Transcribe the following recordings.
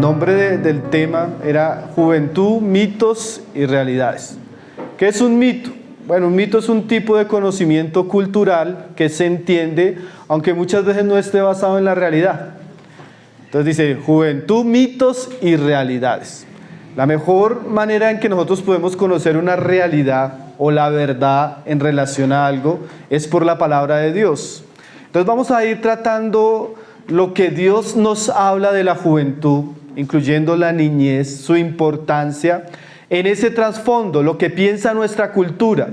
nombre del tema era Juventud, mitos y realidades. ¿Qué es un mito? Bueno, un mito es un tipo de conocimiento cultural que se entiende, aunque muchas veces no esté basado en la realidad. Entonces dice, juventud, mitos y realidades. La mejor manera en que nosotros podemos conocer una realidad o la verdad en relación a algo es por la palabra de Dios. Entonces vamos a ir tratando lo que Dios nos habla de la juventud, incluyendo la niñez, su importancia, en ese trasfondo, lo que piensa nuestra cultura.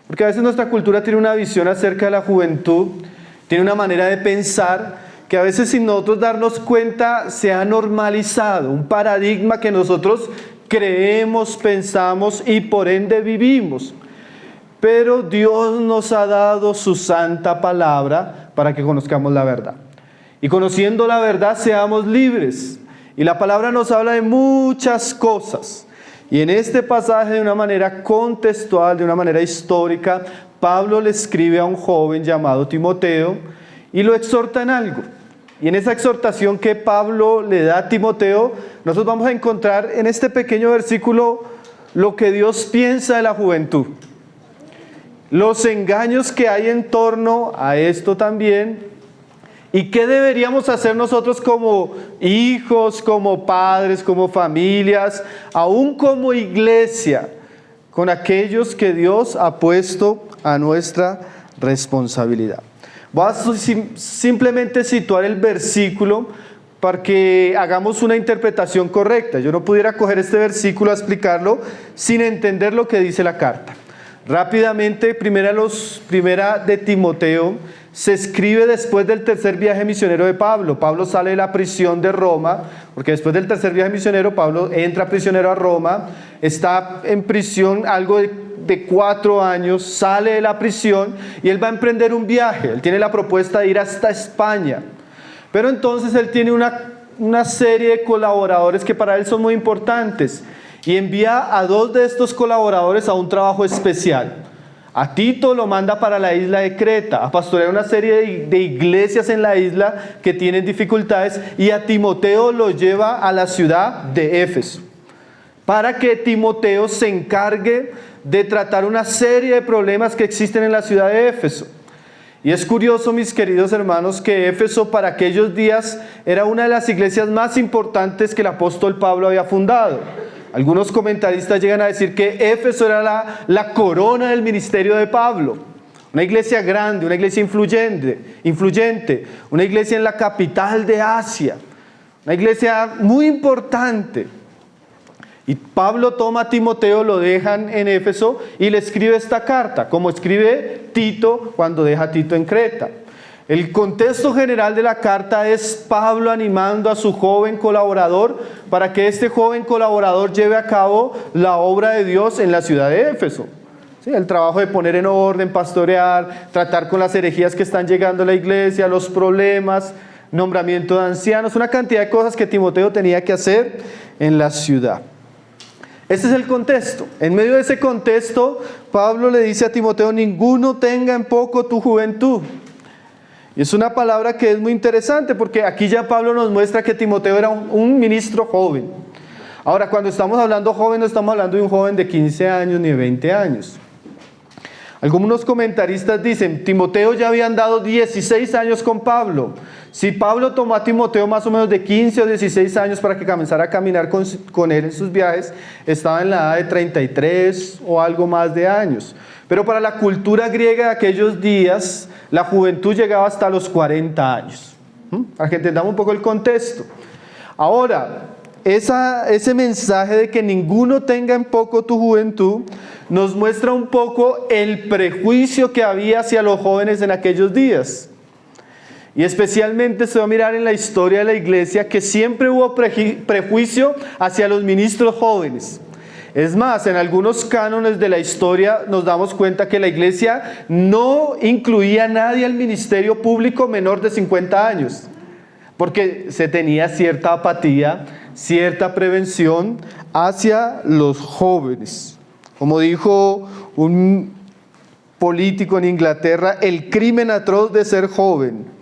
Porque a veces nuestra cultura tiene una visión acerca de la juventud, tiene una manera de pensar que a veces sin nosotros darnos cuenta se ha normalizado, un paradigma que nosotros creemos, pensamos y por ende vivimos. Pero Dios nos ha dado su santa palabra para que conozcamos la verdad. Y conociendo la verdad seamos libres. Y la palabra nos habla de muchas cosas. Y en este pasaje, de una manera contextual, de una manera histórica, Pablo le escribe a un joven llamado Timoteo y lo exhorta en algo. Y en esa exhortación que Pablo le da a Timoteo, nosotros vamos a encontrar en este pequeño versículo lo que Dios piensa de la juventud. Los engaños que hay en torno a esto también. ¿Y qué deberíamos hacer nosotros como hijos, como padres, como familias, aún como iglesia, con aquellos que Dios ha puesto a nuestra responsabilidad? Voy a simplemente situar el versículo para que hagamos una interpretación correcta. Yo no pudiera coger este versículo a explicarlo sin entender lo que dice la carta. Rápidamente, primera de Timoteo se escribe después del tercer viaje misionero de Pablo. Pablo sale de la prisión de Roma, porque después del tercer viaje misionero, Pablo entra prisionero a Roma, está en prisión algo de 4 años, sale de la prisión y él va a emprender un viaje. Él tiene la propuesta de ir hasta España. Pero entonces él tiene una serie de colaboradores que para él son muy importantes y envía a 2 de estos colaboradores a un trabajo especial. A Tito lo manda para la isla de Creta, a pastorear una serie de iglesias en la isla que tienen dificultades, y a Timoteo lo lleva a la ciudad de Éfeso, para que Timoteo se encargue de tratar una serie de problemas que existen en la ciudad de Éfeso. Y es curioso, mis queridos hermanos, que Éfeso para aquellos días era una de las iglesias más importantes que el apóstol Pablo había fundado. Algunos comentaristas llegan a decir que Éfeso era la corona del ministerio de Pablo. Una iglesia grande, una iglesia influyente, una iglesia en la capital de Asia, una iglesia muy importante. Y Pablo toma a Timoteo, lo dejan en Éfeso y le escribe esta carta, como escribe Tito cuando deja a Tito en Creta. El contexto general de la carta es Pablo animando a su joven colaborador para que este joven colaborador lleve a cabo la obra de Dios en la ciudad de Éfeso. ¿Sí? El trabajo de poner en orden, pastorear, tratar con las herejías que están llegando a la iglesia, los problemas, nombramiento de ancianos, una cantidad de cosas que Timoteo tenía que hacer en la ciudad. Este es el contexto. En medio de ese contexto, Pablo le dice a Timoteo: ninguno tenga en poco tu juventud. Y es una palabra que es muy interesante porque aquí ya Pablo nos muestra que Timoteo era un ministro joven. Ahora, cuando estamos hablando joven, no estamos hablando de un joven de 15 años ni de 20 años. Algunos comentaristas dicen, Timoteo ya había andado 16 años con Pablo. Si Pablo tomó a Timoteo más o menos de 15 o 16 años para que comenzara a caminar con él en sus viajes, estaba en la edad de 33 o algo más de años. Pero para la cultura griega de aquellos días, la juventud llegaba hasta los 40 años. Para que entendamos un poco el contexto. Ahora, ese mensaje de que ninguno tenga en poco tu juventud nos muestra un poco el prejuicio que había hacia los jóvenes en aquellos días. Y especialmente se va a mirar en la historia de la iglesia que siempre hubo prejuicio hacia los ministros jóvenes. Es más, en algunos cánones de la historia nos damos cuenta que la iglesia no incluía a nadie al ministerio público menor de 50 años, porque se tenía cierta apatía, cierta prevención hacia los jóvenes. Como dijo un político en Inglaterra, el crimen atroz de ser joven.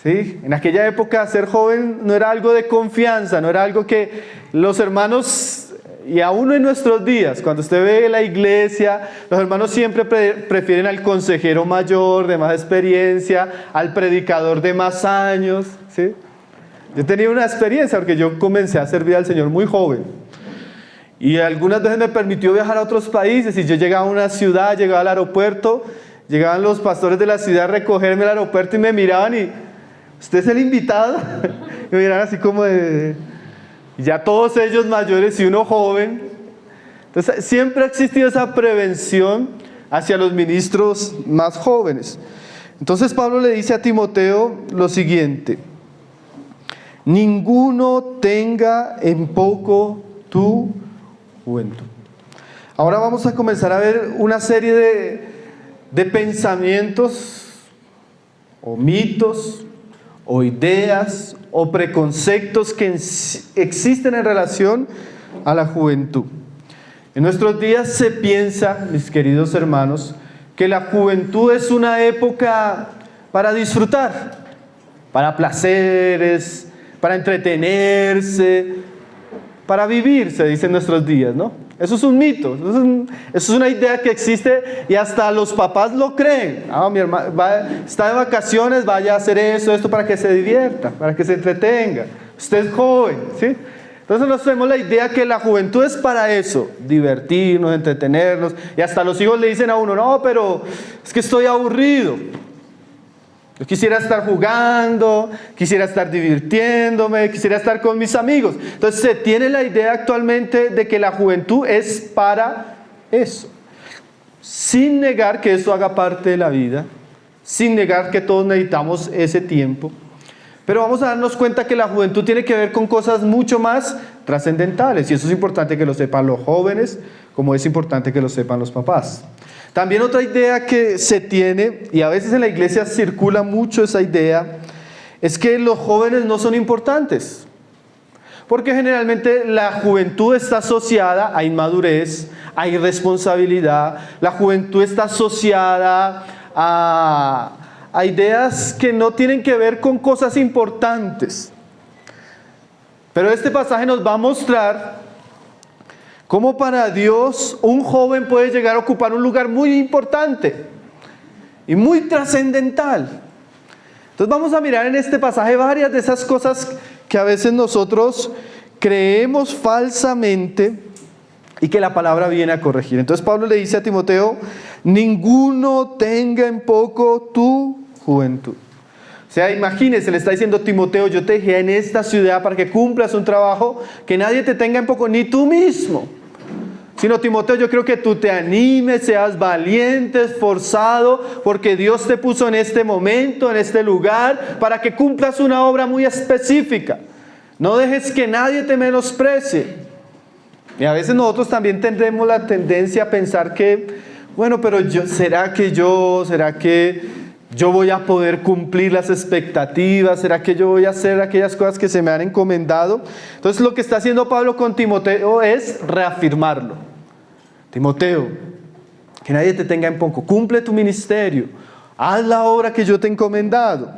¿sí? En aquella época ser joven no era algo de confianza, no era algo que los hermanos, y aún en nuestros días, cuando usted ve la iglesia, los hermanos siempre prefieren al consejero mayor de más experiencia, al predicador de más años, ¿sí? Yo tenía una experiencia porque yo comencé a servir al Señor muy joven. Y algunas veces me permitió viajar a otros países y yo llegaba a una ciudad, llegaba al aeropuerto, llegaban los pastores de la ciudad a recogerme al aeropuerto y me miraban y ¿usted es el invitado? Y me miraban así como de... Ya todos ellos mayores y uno joven. Entonces siempre ha existido esa prevención hacia los ministros más jóvenes. Entonces Pablo le dice a Timoteo lo siguiente: ninguno tenga en poco tu juventud. Ahora vamos a comenzar a ver una serie de pensamientos o mitos o ideas o preconceptos que existen en relación a la juventud. En nuestros días se piensa, mis queridos hermanos, que la juventud es una época para disfrutar, para placeres, para entretenerse, para vivir, se dice en nuestros días, ¿no? Eso es un mito, eso es una idea que existe y hasta los papás lo creen. Mi hermano está de vacaciones, vaya a hacer esto para que se divierta, para que se entretenga. Usted es joven, ¿sí? Entonces nos tenemos la idea que la juventud es para eso, divertirnos, entretenernos. Y hasta los hijos le dicen a uno, no, pero es que estoy aburrido. Yo quisiera estar jugando, quisiera estar divirtiéndome, quisiera estar con mis amigos. Entonces se tiene la idea actualmente de que la juventud es para eso. Sin negar que eso haga parte de la vida, sin negar que todos necesitamos ese tiempo. Pero vamos a darnos cuenta que la juventud tiene que ver con cosas mucho más trascendentales. Y eso es importante que lo sepan los jóvenes, como es importante que lo sepan los papás. También otra idea que se tiene, y a veces en la iglesia circula mucho esa idea, es que los jóvenes no son importantes. Porque generalmente la juventud está asociada a inmadurez, a irresponsabilidad. La juventud está asociada a ideas que no tienen que ver con cosas importantes. Pero este pasaje nos va a mostrar cómo para Dios un joven puede llegar a ocupar un lugar muy importante y muy trascendental. Entonces vamos a mirar en este pasaje varias de esas cosas que a veces nosotros creemos falsamente y que la palabra viene a corregir. Entonces Pablo le dice a Timoteo, ninguno tenga en poco tu juventud. O sea, imagínese, le está diciendo Timoteo, yo te dejé en esta ciudad para que cumplas un trabajo que nadie te tenga en poco, ni tú mismo. Sino Timoteo, yo creo que tú te animes, seas valiente, esforzado, porque Dios te puso en este momento, en este lugar, para que cumplas una obra muy específica. No dejes que nadie te menosprecie. Y a veces nosotros también tendremos la tendencia a pensar que, bueno, pero ¿será que yo voy a poder cumplir las expectativas? ¿Será que yo voy a hacer aquellas cosas que se me han encomendado? Entonces lo que está haciendo Pablo con Timoteo es reafirmarlo. Timoteo, que nadie te tenga en poco, cumple tu ministerio, haz la obra que yo te he encomendado.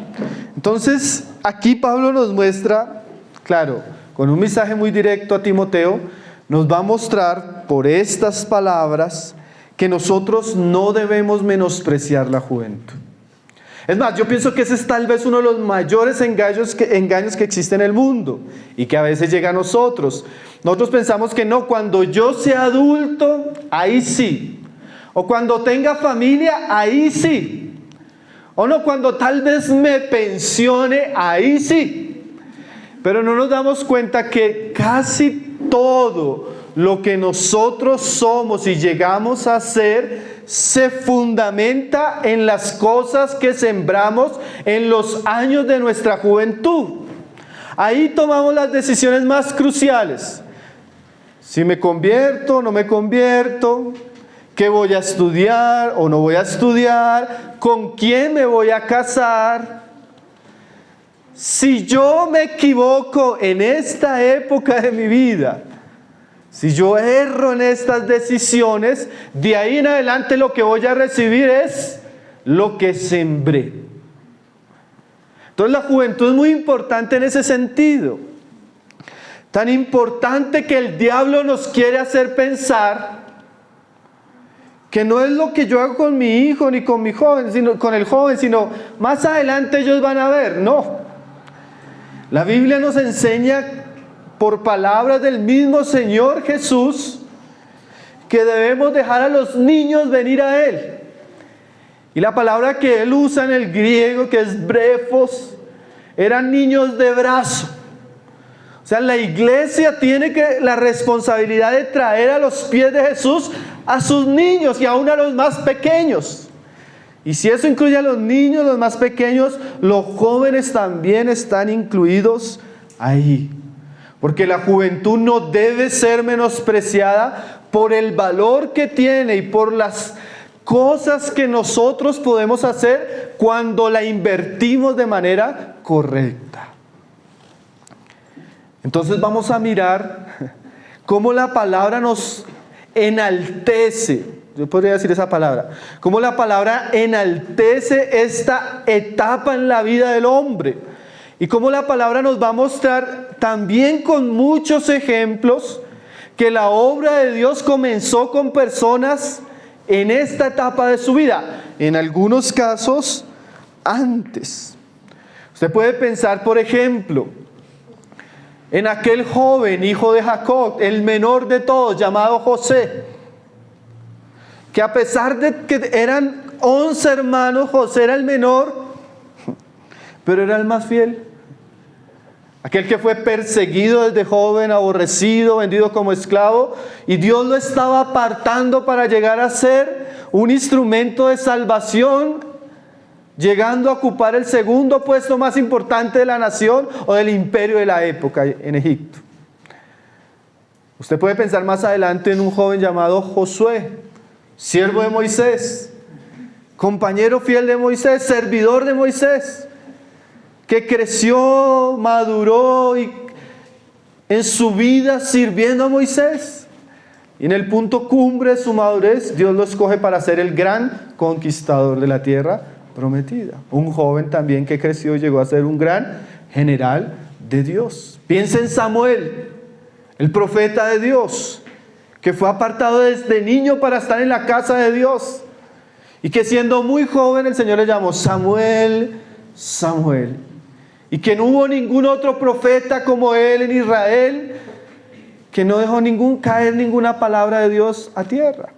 Entonces aquí Pablo nos muestra, claro, con un mensaje muy directo a Timoteo, nos va a mostrar por estas palabras que nosotros no debemos menospreciar la juventud. Es más, yo pienso que ese es tal vez uno de los mayores engaños que existe en el mundo y que a veces llega a nosotros. Nosotros pensamos que no, cuando yo sea adulto, ahí sí. O cuando tenga familia, ahí sí. O no, cuando tal vez me pensione, ahí sí. Pero no nos damos cuenta que casi todo lo que nosotros somos y llegamos a ser se fundamenta en las cosas que sembramos en los años de nuestra juventud. Ahí tomamos las decisiones más cruciales. Si me convierto o no me convierto, qué voy a estudiar o no voy a estudiar, con quién me voy a casar. Si yo me equivoco en esta época de mi vida, si yo erro en estas decisiones, de ahí en adelante lo que voy a recibir es lo que sembré. Entonces la juventud es muy importante en ese sentido. Tan importante que el diablo nos quiere hacer pensar que no es lo que yo hago con mi hijo ni con mi joven, sino con el joven, sino más adelante ellos van a ver. No. La Biblia nos enseña por palabras del mismo Señor Jesús que debemos dejar a los niños venir a Él. Y la palabra que Él usa en el griego, que es brefos, eran niños de brazo. O sea, la iglesia tiene la responsabilidad de traer a los pies de Jesús a sus niños y aún a los más pequeños. Y si eso incluye a los niños, los más pequeños, los jóvenes también están incluidos ahí. Porque la juventud no debe ser menospreciada por el valor que tiene y por las cosas que nosotros podemos hacer cuando la invertimos de manera correcta. Entonces vamos a mirar cómo la palabra nos enaltece, yo podría decir esa palabra, cómo la palabra enaltece esta etapa en la vida del hombre y cómo la palabra nos va a mostrar también con muchos ejemplos que la obra de Dios comenzó con personas en esta etapa de su vida, en algunos casos antes. Usted puede pensar, por ejemplo, en aquel joven hijo de Jacob, el menor de todos, llamado José, que a pesar de que eran 11 hermanos, José era el menor, pero era el más fiel. Aquel que fue perseguido desde joven, aborrecido, vendido como esclavo, y Dios lo estaba apartando para llegar a ser un instrumento de salvación, llegando a ocupar el segundo puesto más importante de la nación o del imperio de la época en Egipto. Usted puede pensar más adelante en un joven llamado Josué, siervo de Moisés, compañero fiel de Moisés, servidor de Moisés, que creció, maduró y en su vida sirviendo a Moisés. Y en el punto cumbre de su madurez, Dios lo escoge para ser el gran conquistador de la tierra prometida. Un joven también que creció y llegó a ser un gran general de Dios. Piensa en Samuel, el profeta de Dios, que fue apartado desde niño para estar en la casa de Dios. Y que siendo muy joven el Señor le llamó Samuel, Samuel. Y que no hubo ningún otro profeta como él en Israel, que no dejó caer ninguna palabra de Dios a tierra.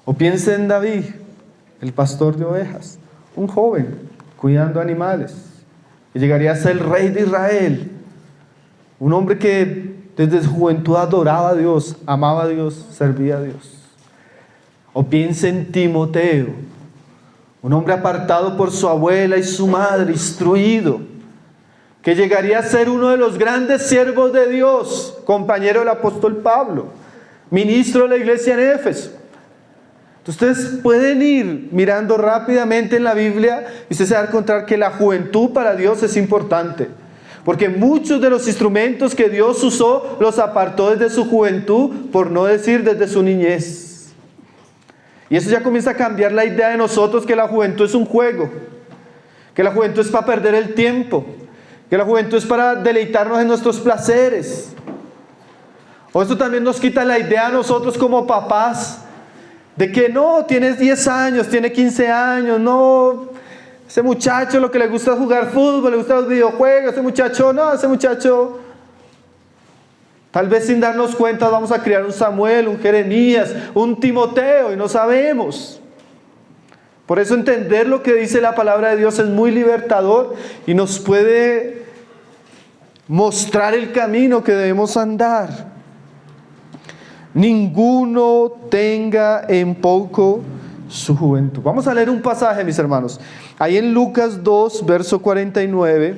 O piense en David, el pastor de ovejas, un joven cuidando animales, que llegaría a ser el rey de Israel. Un hombre que desde su juventud adoraba a Dios, amaba a Dios, servía a Dios. O piense en Timoteo, un hombre apartado por su abuela y su madre, instruido, que llegaría a ser uno de los grandes siervos de Dios, compañero del apóstol Pablo, ministro de la iglesia en Éfeso. Entonces ustedes pueden ir mirando rápidamente en la Biblia y ustedes se van a encontrar que la juventud para Dios es importante, porque muchos de los instrumentos que Dios usó los apartó desde su juventud, por no decir desde su niñez. Y eso ya comienza a cambiar la idea de nosotros que la juventud es un juego, que la juventud es para perder el tiempo, que la juventud es para deleitarnos en nuestros placeres. O esto también nos quita la idea a nosotros como papás de que no, tienes 10 años, tiene 15 años, no, ese muchacho lo que le gusta es jugar fútbol, le gustan los videojuegos, ese muchacho, tal vez sin darnos cuenta vamos a criar un Samuel, un Jeremías, un Timoteo y no sabemos. Por eso entender lo que dice la palabra de Dios es muy libertador y nos puede mostrar el camino que debemos andar. Ninguno tenga en poco su juventud. Vamos a leer un pasaje, mis hermanos. Ahí en Lucas 2, verso 49.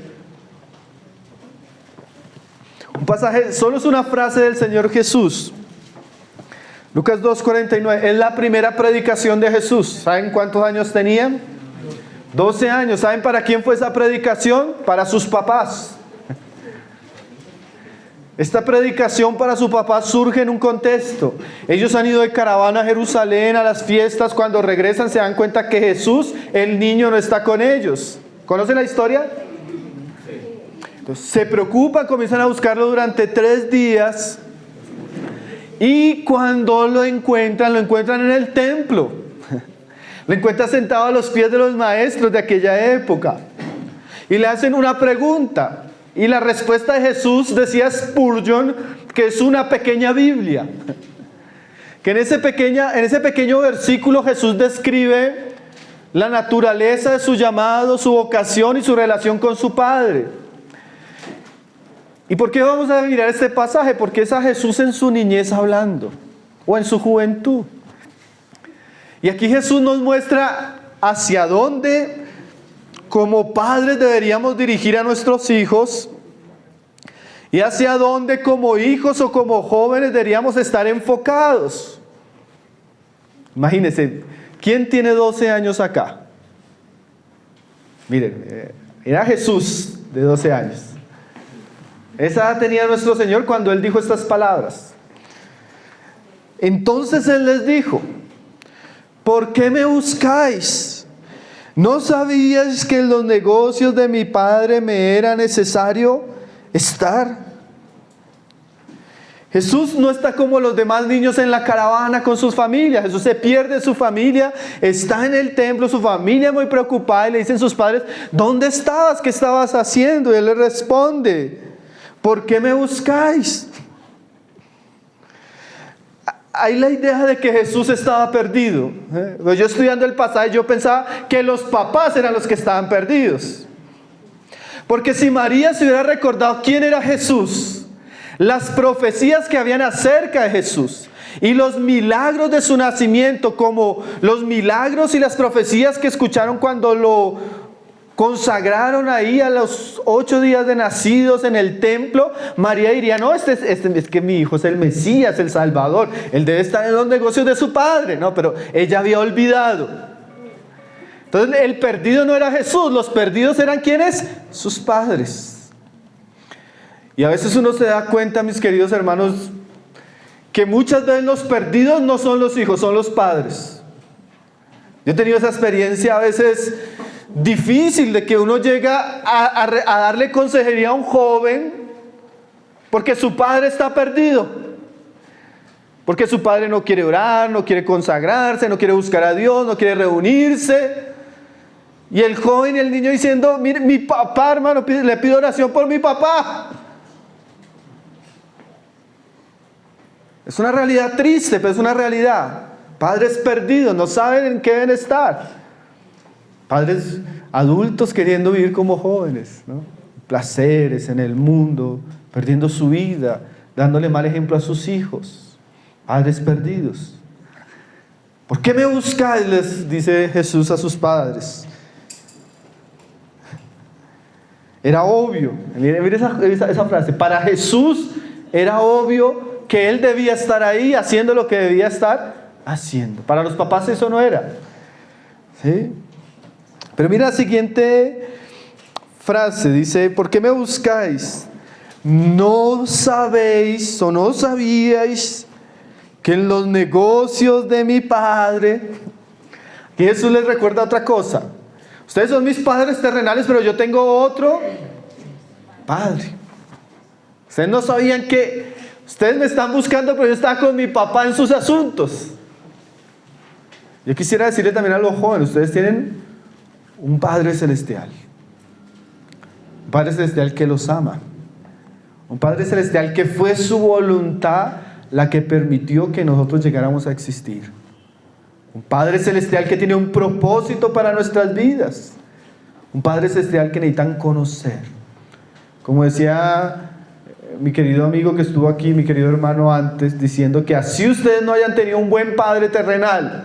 Un pasaje, solo es una frase del Señor Jesús. Lucas 2:49, es la primera predicación de Jesús. ¿Saben cuántos años tenía? 12 años. ¿Saben para quién fue esa predicación? Para sus papás. Esta predicación para sus papás surge en un contexto. Ellos han ido de caravana a Jerusalén a las fiestas. Cuando regresan se dan cuenta que Jesús, el niño, no está con ellos. ¿Conocen la historia? Entonces se preocupan, comienzan a buscarlo durante 3 días y cuando lo encuentran en el templo. Lo encuentran sentado a los pies de los maestros de aquella época y le hacen una pregunta y la respuesta de Jesús, decía Spurgeon, que es una pequeña Biblia. Que en ese pequeño versículo Jesús describe la naturaleza de su llamado, su vocación y su relación con su Padre. ¿Y por qué vamos a mirar este pasaje? Porque es a Jesús en su niñez hablando, o en su juventud. Y aquí Jesús nos muestra hacia dónde como padres deberíamos dirigir a nuestros hijos y hacia dónde como hijos o como jóvenes deberíamos estar enfocados. Imagínense, ¿quién tiene 12 años acá? Miren, era Jesús de 12 años. Esa edad tenía nuestro Señor cuando Él dijo estas palabras. Entonces Él les dijo: ¿por qué me buscáis? ¿No sabíais que en los negocios de mi Padre me era necesario estar? Jesús no está como los demás niños en la caravana con sus familias. Jesús se pierde su familia, está en el templo, su familia muy preocupada y le dicen sus padres: ¿dónde estabas? ¿Qué estabas haciendo? Y Él le responde: ¿por qué me buscáis? Hay la idea de que Jesús estaba perdido. Yo estudiando el pasaje, yo pensaba que los papás eran los que estaban perdidos. Porque si María se hubiera recordado quién era Jesús, las profecías que habían acerca de Jesús y los milagros de su nacimiento, como los milagros y las profecías que escucharon cuando lo consagraron ahí a los 8 días de nacidos en el templo, María diría: no, es que mi hijo es el Mesías, el Salvador, él debe estar en los negocios de su padre. No, pero ella había olvidado. Entonces el perdido no era Jesús, los perdidos eran ¿quiénes? Sus padres. Y a veces uno se da cuenta, mis queridos hermanos, que muchas veces los perdidos no son los hijos, son los padres. Yo he tenido esa experiencia a veces difícil de que uno llega a darle consejería a un joven porque su padre está perdido, porque su padre no quiere orar, no quiere consagrarse, no quiere buscar a Dios, no quiere reunirse, y el joven y el niño diciendo: mire, mi papá, hermano, le pido oración por mi papá. Es una realidad triste, pero es una realidad. Padres perdidos, no saben en qué deben estar. Padres adultos queriendo vivir como jóvenes, ¿no? Placeres en el mundo, perdiendo su vida, dándole mal ejemplo a sus hijos. Padres perdidos. ¿Por qué me buscáis?, les dice Jesús a sus padres. Era obvio, mire esa frase, para Jesús era obvio que Él debía estar ahí haciendo lo que debía estar haciendo. Para los papás eso no era, ¿sí? Pero mira la siguiente frase, dice: ¿por qué me buscáis? ¿No sabéis o no sabíais que en los negocios de mi Padre? Y Jesús les recuerda otra cosa: ustedes son mis padres terrenales, pero yo tengo otro Padre. Ustedes no sabían que ustedes me están buscando, pero yo estaba con mi papá en sus asuntos. Yo quisiera decirle también a los jóvenes: ustedes tienen un Padre celestial, un Padre celestial que los ama, un Padre celestial que fue su voluntad la que permitió que nosotros llegáramos a existir, un Padre celestial que tiene un propósito para nuestras vidas, un Padre celestial que necesitan conocer. Como decía mi querido amigo que estuvo aquí, mi querido hermano antes, diciendo que así ustedes no hayan tenido un buen Padre terrenal,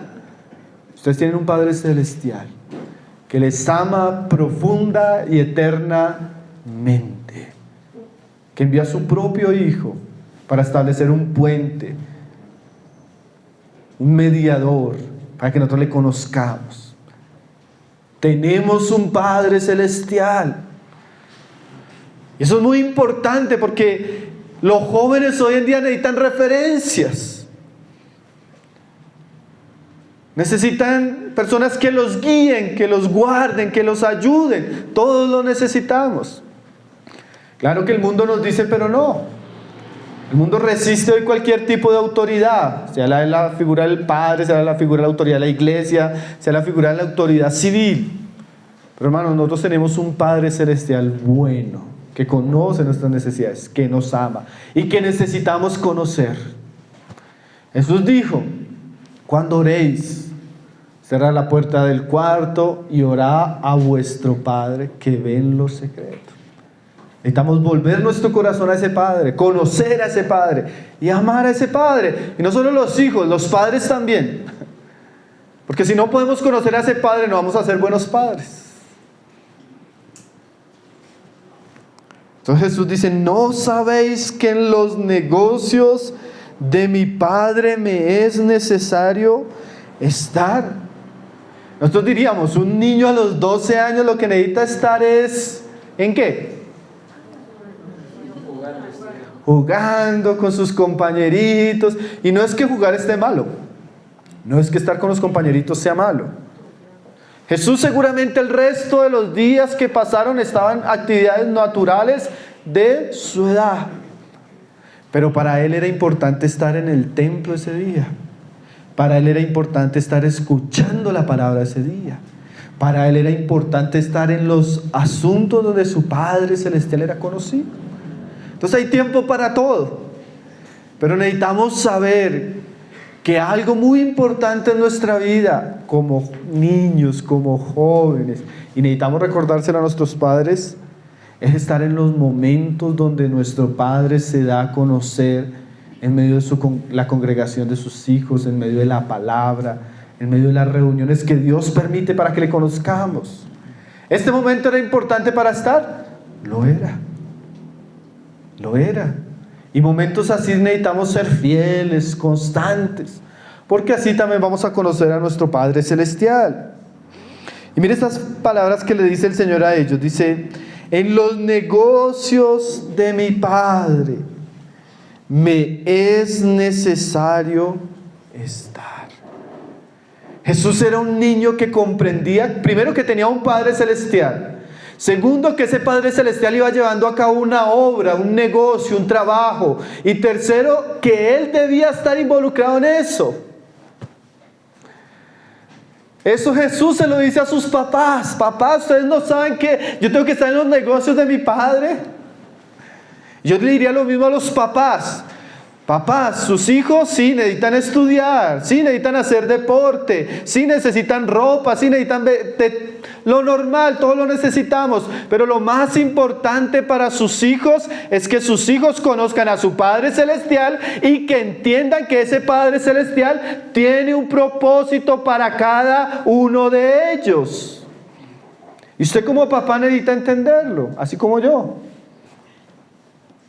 ustedes tienen un Padre celestial que les ama profunda y eternamente, que envió a su propio Hijo para establecer un puente, un mediador, para que nosotros le conozcamos. Tenemos un Padre celestial. Y eso es muy importante porque los jóvenes hoy en día necesitan referencias. Necesitan personas que los guíen, que los guarden, que los ayuden. Todos lo necesitamos. Claro que el mundo nos dice, pero no. El mundo resiste hoy cualquier tipo de autoridad, sea la figura del padre, sea la figura de la autoridad de la iglesia, sea la figura de la autoridad civil. Pero hermanos, nosotros tenemos un Padre Celestial bueno, que conoce nuestras necesidades, que nos ama y que necesitamos conocer. Jesús dijo, cuando oréis, cerrad la puerta del cuarto y orad a vuestro Padre que ve en lo secreto. Necesitamos volver nuestro corazón a ese Padre, conocer a ese Padre y amar a ese Padre. Y no solo los hijos, los padres también. Porque si no podemos conocer a ese Padre, no vamos a ser buenos padres. Entonces Jesús dice, ¿no sabéis que en los negocios de mi Padre me es necesario estar? Nosotros diríamos, un niño a los 12 años lo que necesita estar es, ¿en qué? Jugando con sus compañeritos. Y no es que jugar esté malo, no es que estar con los compañeritos sea malo. Jesús seguramente el resto de los días que pasaron estaban actividades naturales de su edad, pero para él era importante estar en el templo ese día. Para él era importante estar escuchando la palabra ese día. Para él era importante estar en los asuntos donde su Padre Celestial era conocido. Entonces hay tiempo para todo, pero necesitamos saber que algo muy importante en nuestra vida, como niños, como jóvenes, y necesitamos recordárselo a nuestros padres, es estar en los momentos donde nuestro Padre se da a conocer en medio de la congregación de sus hijos, en medio de la palabra, en medio de las reuniones que Dios permite para que le conozcamos. ¿Este momento era importante para estar? Lo era. Lo era. Y momentos así necesitamos ser fieles, constantes, porque así también vamos a conocer a nuestro Padre Celestial. Y mire estas palabras que le dice el Señor a ellos. Dice, en los negocios de mi Padre me es necesario estar. Jesús era un niño que comprendía, primero, que tenía un Padre Celestial. Segundo, que ese Padre Celestial iba llevando a cabo una obra, un negocio, un trabajo. Y tercero, que él debía estar involucrado en eso. Eso Jesús se lo dice a sus papás. Papás, ¿ustedes no saben que yo tengo que estar en los negocios de mi Padre? Yo le diría lo mismo a los papás. Papás, sus hijos sí necesitan estudiar, sí necesitan hacer deporte, sí necesitan ropa, sí necesitan lo normal, todo lo necesitamos. Pero lo más importante para sus hijos es que sus hijos conozcan a su Padre Celestial y que entiendan que ese Padre Celestial tiene un propósito para cada uno de ellos. Y usted como papá necesita entenderlo, así como yo.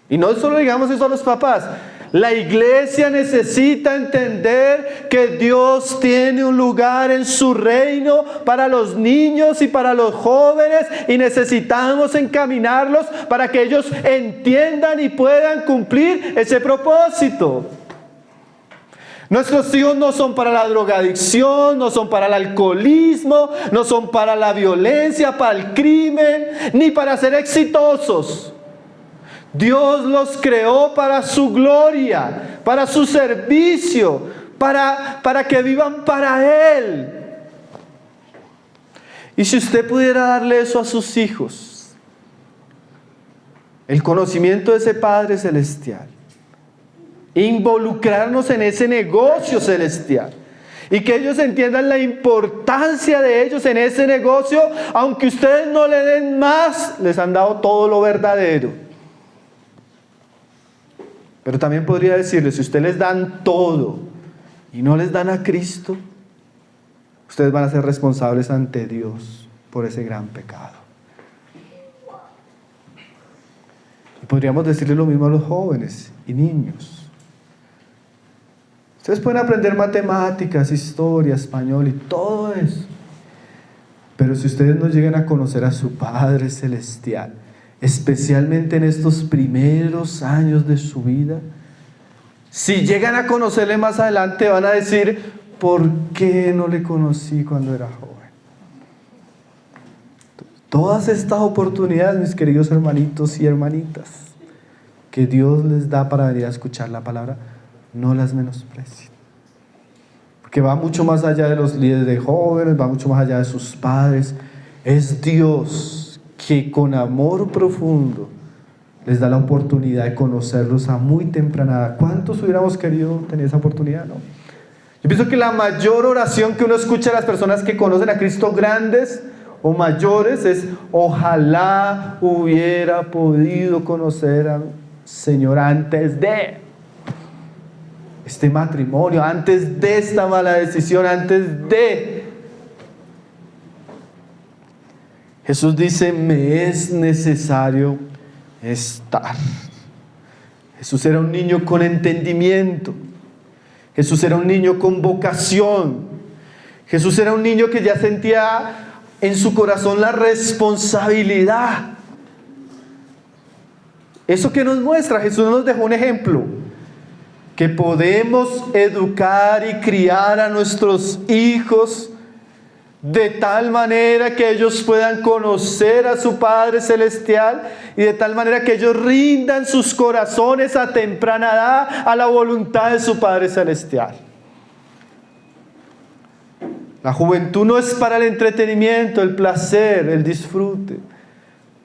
Y no solo digamos eso a los papás. La iglesia necesita entender que Dios tiene un lugar en su reino para los niños y para los jóvenes, y necesitamos encaminarlos para que ellos entiendan y puedan cumplir ese propósito. Nuestros hijos no son para la drogadicción, no son para el alcoholismo, no son para la violencia, para el crimen, ni para ser exitosos. Dios los creó para su gloria, para su servicio, para que vivan para Él. Y si usted pudiera darle eso a sus hijos, el conocimiento de ese Padre Celestial, involucrarnos en ese negocio celestial, y que ellos entiendan la importancia de ellos en ese negocio, aunque ustedes no le den más, les han dado todo lo verdadero. Pero también podría decirles, si ustedes les dan todo y no les dan a Cristo, ustedes van a ser responsables ante Dios por ese gran pecado. Y podríamos decirle lo mismo a los jóvenes y niños. Ustedes pueden aprender matemáticas, historia, español y todo eso, pero si ustedes no llegan a conocer a su Padre Celestial, especialmente en estos primeros años de su vida, si llegan a conocerle más adelante, van a decir, ¿por qué no le conocí cuando era joven? Todas estas oportunidades, mis queridos hermanitos y hermanitas, que Dios les da para venir a escuchar la palabra, no las menosprecien. Porque va mucho más allá de los líderes de jóvenes, va mucho más allá de sus padres. Es Dios que con amor profundo les da la oportunidad de conocerlos a muy temprana edad. ¿Cuántos hubiéramos querido tener esa oportunidad, no? Yo pienso que la mayor oración que uno escucha de las personas que conocen a Cristo, grandes o mayores, es: ojalá hubiera podido conocer al Señor antes de este matrimonio, antes de esta mala decisión, antes de... Jesús dice: me es necesario estar. Jesús era un niño con entendimiento. Jesús era un niño con vocación. Jesús era un niño que ya sentía en su corazón la responsabilidad. Eso que nos muestra, Jesús nos dejó un ejemplo, que podemos educar y criar a nuestros hijos de tal manera que ellos puedan conocer a su Padre Celestial y de tal manera que ellos rindan sus corazones a temprana edad a la voluntad de su Padre Celestial. La juventud no es para el entretenimiento, el placer, el disfrute.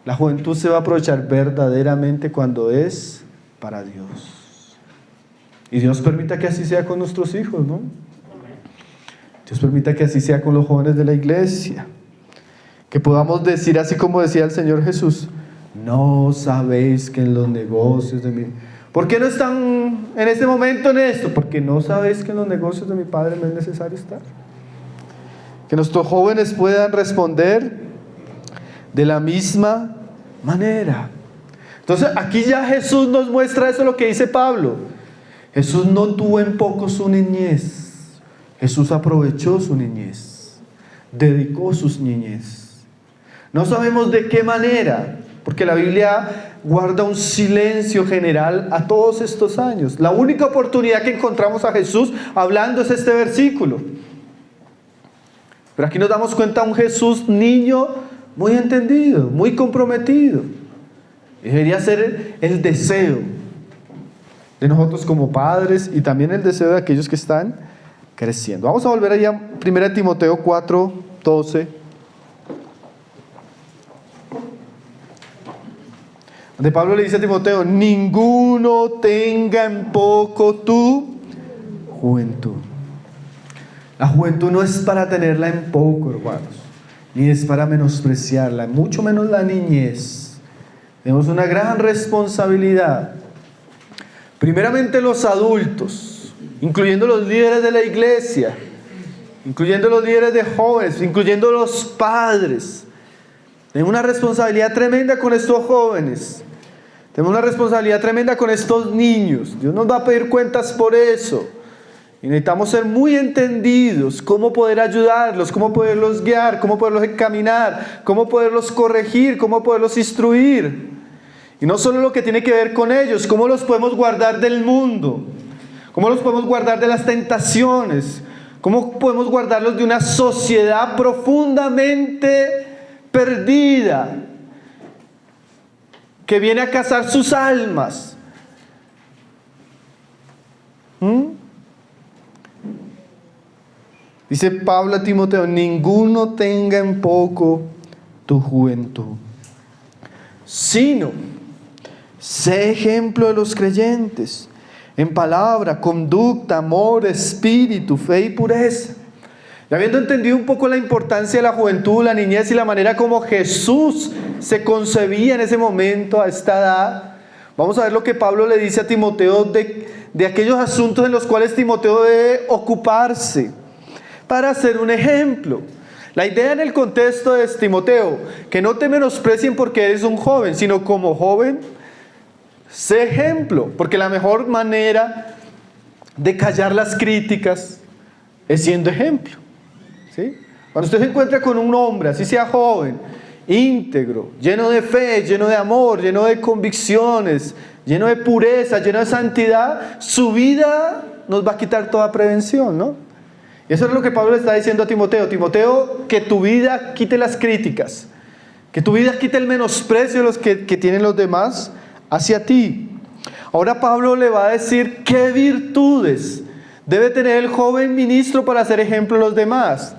La juventud se va a aprovechar verdaderamente cuando es para Dios. Y Dios permita que así sea con nuestros hijos, ¿no? Dios permita que así sea con los jóvenes de la iglesia. Que podamos decir, así como decía el Señor Jesús: no sabéis que en los negocios de mi... ¿Por qué no están en este momento en esto? Porque no sabéis que en los negocios de mi Padre me es necesario estar. Que nuestros jóvenes puedan responder de la misma manera. Entonces aquí ya Jesús nos muestra eso, lo que dice Pablo. Jesús no tuvo en poco su niñez. Jesús aprovechó su niñez, dedicó su niñez. No sabemos de qué manera, porque la Biblia guarda un silencio general a todos estos años. La única oportunidad que encontramos a Jesús hablando es este versículo. Pero aquí nos damos cuenta de un Jesús niño muy entendido, muy comprometido. Y debería ser el deseo de nosotros como padres y también el deseo de aquellos que están creciendo. Vamos a volver allá a 1 Timoteo 4:12, donde Pablo le dice a Timoteo: ninguno tenga en poco tu juventud. La juventud no es para tenerla en poco, hermanos, ni es para menospreciarla, mucho menos la niñez. Tenemos una gran responsabilidad. Primeramente los adultos, incluyendo los líderes de la iglesia, incluyendo los líderes de jóvenes, incluyendo los padres. Tenemos una responsabilidad tremenda con estos jóvenes. Tenemos una responsabilidad tremenda con estos niños. Dios nos va a pedir cuentas por eso. Y necesitamos ser muy entendidos, cómo poder ayudarlos, cómo poderlos guiar, cómo poderlos encaminar, cómo poderlos corregir, cómo poderlos instruir. Y no solo lo que tiene que ver con ellos, cómo los podemos guardar del mundo, cómo los podemos guardar de las tentaciones, cómo podemos guardarlos de una sociedad profundamente perdida, que viene a cazar sus almas. Dice Pablo a Timoteo: ninguno tenga en poco tu juventud, sino sé ejemplo de los creyentes en palabra, conducta, amor, espíritu, fe y pureza. Y habiendo entendido un poco la importancia de la juventud, la niñez y la manera como Jesús se concebía en ese momento, a esta edad, vamos a ver lo que Pablo le dice a Timoteo de aquellos asuntos en los cuales Timoteo debe ocuparse para ser un ejemplo. La idea en el contexto de Timoteo: que no te menosprecien porque eres un joven, sino como joven, sé ejemplo. Porque la mejor manera de callar las críticas es siendo ejemplo, ¿sí? Cuando usted se encuentra con un hombre, así sea joven, íntegro, lleno de fe, lleno de amor, lleno de convicciones, lleno de pureza, lleno de santidad, su vida nos va a quitar toda prevención, ¿no? Y eso es lo que Pablo le está diciendo a Timoteo. Timoteo, que tu vida quite las críticas, Que tu vida quite el menosprecio de los que tienen los demás hacia ti. Ahora Pablo le va a decir qué virtudes debe tener el joven ministro para ser ejemplo a los demás.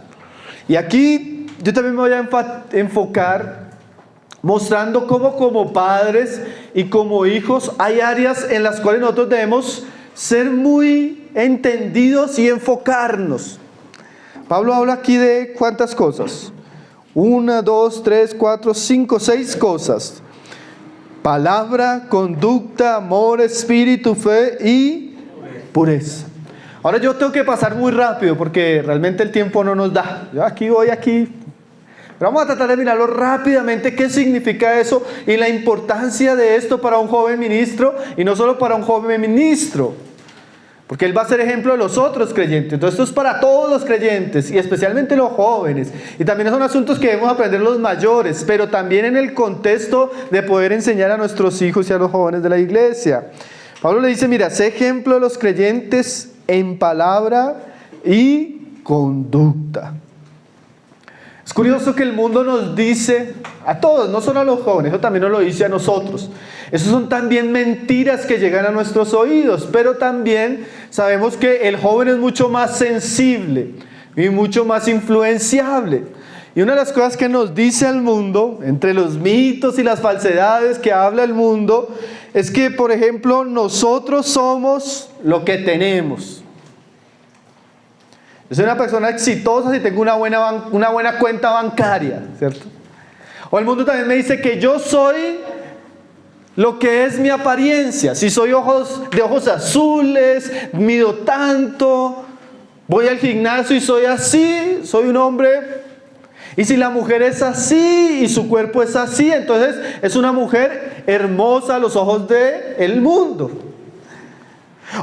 Y aquí yo también me voy a enfocar mostrando cómo como padres y como hijos hay áreas en las cuales nosotros debemos ser muy entendidos y enfocarnos. Pablo habla aquí de ¿cuántas cosas? 1, 2, 3, 4, 5, 6 cosas. Palabra, conducta, amor, espíritu, fe y pureza. Ahora yo tengo que pasar muy rápido porque realmente el tiempo no nos da. Yo aquí voy aquí. Pero vamos a tratar de mirarlo rápidamente, qué significa eso y la importancia de esto para un joven ministro y no solo para un joven ministro. Porque él va a ser ejemplo de los otros creyentes. Entonces esto es para todos los creyentes y especialmente los jóvenes. Y también son asuntos que debemos aprender los mayores, pero también en el contexto de poder enseñar a nuestros hijos y a los jóvenes de la iglesia. Pablo le dice, mira, sé ejemplo de los creyentes en palabra y conducta. Es curioso que el mundo nos dice, a todos, no solo a los jóvenes, eso también nos lo dice a nosotros. Esas son también mentiras que llegan a nuestros oídos, pero también sabemos que el joven es mucho más sensible y mucho más influenciable. Y una de las cosas que nos dice el mundo, entre los mitos y las falsedades que habla el mundo, es que, por ejemplo, nosotros somos lo que tenemos. Yo soy una persona exitosa si tengo una buena cuenta bancaria, ¿cierto? O el mundo también me dice que yo soy lo que es mi apariencia. Si soy de ojos azules, mido tanto, voy al gimnasio y soy así, soy un hombre. Y si la mujer es así y su cuerpo es así, entonces es una mujer hermosa a los ojos del mundo.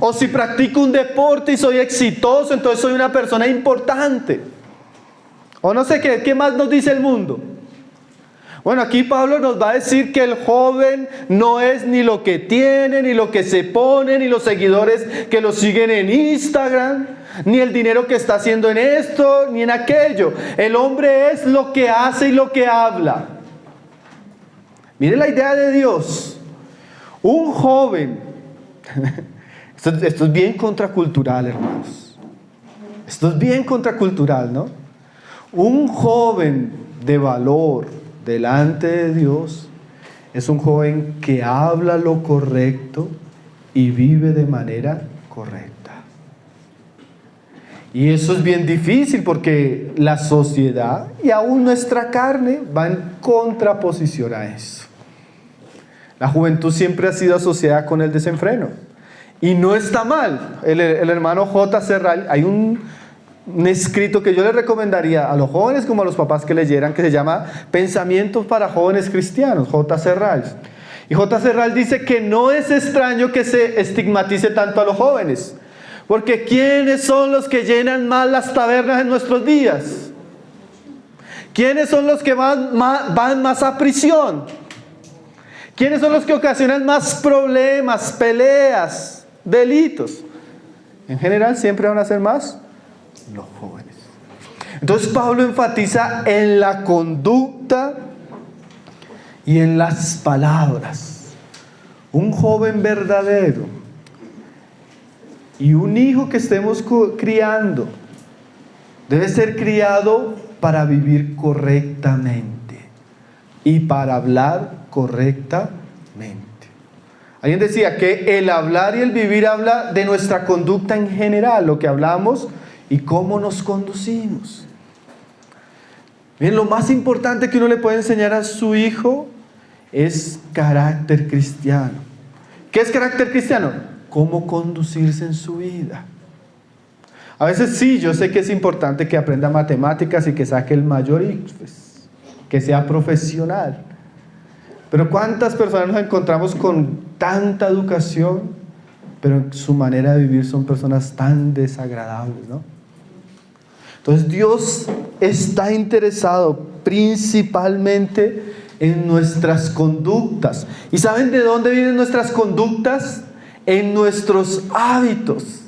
O si practico un deporte y soy exitoso, entonces soy una persona importante. O no sé qué más nos dice el mundo. Bueno, aquí Pablo nos va a decir que el joven no es ni lo que tiene, ni lo que se pone, ni los seguidores que lo siguen en Instagram, ni el dinero que está haciendo en esto, ni en aquello. El hombre es lo que hace y lo que habla. Mire la idea de Dios. Un joven... Esto es bien contracultural, hermanos. Esto es bien contracultural, ¿no? Un joven de valor delante de Dios es un joven que habla lo correcto y vive de manera correcta. Y eso es bien difícil porque la sociedad y aún nuestra carne va en contraposición a eso. La juventud siempre ha sido asociada con el desenfreno. Y no está mal. El hermano J. Serral, hay un escrito que yo le recomendaría a los jóvenes como a los papás que leyeran, que se llama Pensamientos para jóvenes cristianos, J. Serral. Y J. Serral dice que no es extraño que se estigmatice tanto a los jóvenes, porque ¿quiénes son los que llenan más las tabernas en nuestros días? ¿Quiénes son los que van más a prisión? ¿Quiénes son los que ocasionan más problemas, peleas, delitos? En general siempre van a ser más los jóvenes. Entonces Pablo enfatiza en la conducta y en las palabras. Un joven verdadero y un hijo que estemos criando debe ser criado para vivir correctamente y para hablar correctamente. Alguien decía que el hablar y el vivir habla de nuestra conducta en general, lo que hablamos y cómo nos conducimos. Bien, lo más importante que uno le puede enseñar a su hijo es carácter cristiano. ¿Qué es carácter cristiano? Cómo conducirse en su vida. A veces sí, yo sé que es importante que aprenda matemáticas y que saque el mayor ICFES, que sea profesional. Pero ¿cuántas personas nos encontramos con tanta educación, pero en su manera de vivir son personas tan desagradables, ¿no? Entonces Dios está interesado principalmente en nuestras conductas. ¿Y saben de dónde vienen nuestras conductas? En nuestros hábitos.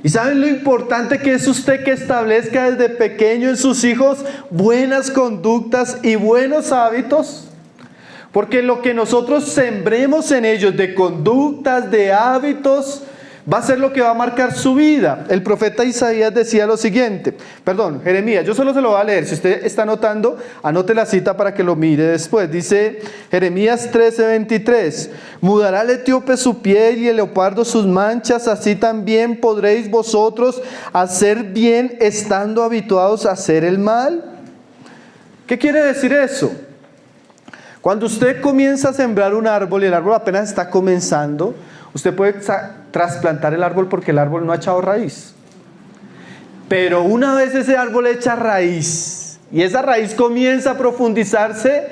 ¿Y saben lo importante que es usted que establezca desde pequeño en sus hijos buenas conductas y buenos hábitos? Porque lo que nosotros sembremos en ellos de conductas, de hábitos, va a ser lo que va a marcar su vida. El profeta Isaías decía lo siguiente, Jeremías, yo solo se lo voy a leer. Si usted está anotando, anote la cita para que lo mire después. Dice Jeremías 13:23, mudará el etíope su piel y el leopardo sus manchas, así también podréis vosotros hacer bien estando habituados a hacer el mal. ¿Qué quiere decir eso? Cuando usted comienza a sembrar un árbol y el árbol apenas está comenzando, usted puede trasplantar el árbol porque el árbol no ha echado raíz. Pero una vez ese árbol echa raíz y esa raíz comienza a profundizarse,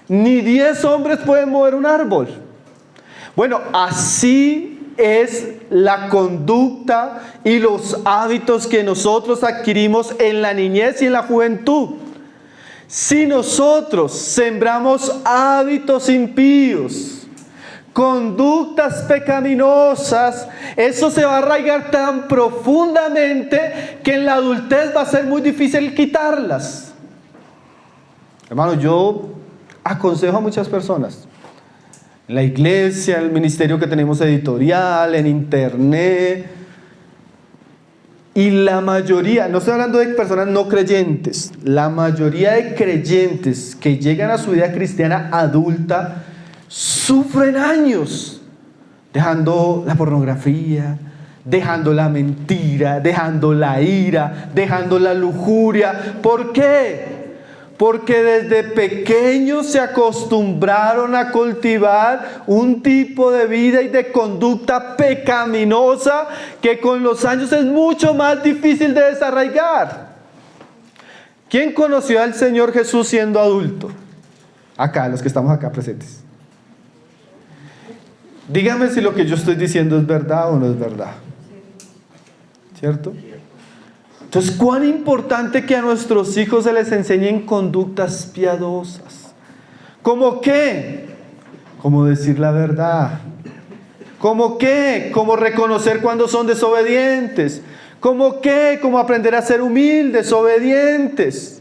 ni 10 hombres pueden mover un árbol. Bueno, así es la conducta y los hábitos que nosotros adquirimos en la niñez y en la juventud. Si nosotros sembramos hábitos impíos, conductas pecaminosas, eso se va a arraigar tan profundamente que en la adultez va a ser muy difícil quitarlas. Hermano, yo aconsejo a muchas personas, en la iglesia, en el ministerio que tenemos editorial, en internet, y la mayoría, no estoy hablando de personas no creyentes, la mayoría de creyentes que llegan a su vida cristiana adulta sufren años dejando la pornografía, dejando la mentira, dejando la ira, dejando la lujuria. ¿Por qué? Porque desde pequeños se acostumbraron a cultivar un tipo de vida y de conducta pecaminosa que con los años es mucho más difícil de desarraigar. ¿Quién conoció al Señor Jesús siendo adulto? Acá, los que estamos acá presentes. Dígame si lo que yo estoy diciendo es verdad o no es verdad. ¿Cierto? Entonces, ¿cuán importante que a nuestros hijos se les enseñen conductas piadosas? ¿Cómo qué? Como decir la verdad. ¿Cómo qué? Como reconocer cuando son desobedientes. ¿Cómo qué? Como aprender a ser humildes, obedientes.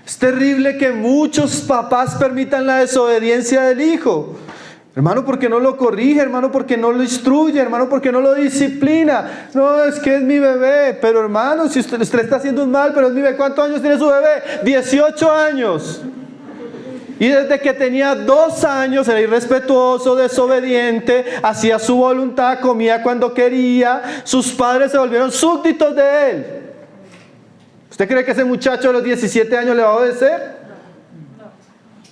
Es terrible que muchos papás permitan la desobediencia del hijo. Hermano, ¿por qué no lo corrige? Hermano, ¿por qué no lo instruye? Hermano, ¿por qué no lo disciplina? No, es que es mi bebé. Pero hermano, si usted está haciendo un mal, pero es mi bebé. ¿Cuántos años tiene su bebé? 18 años. Y desde que tenía 2 años era irrespetuoso, desobediente, hacía su voluntad, comía cuando quería. Sus padres se volvieron súbditos de él. ¿Usted cree que ese muchacho a los 17 años le va a obedecer?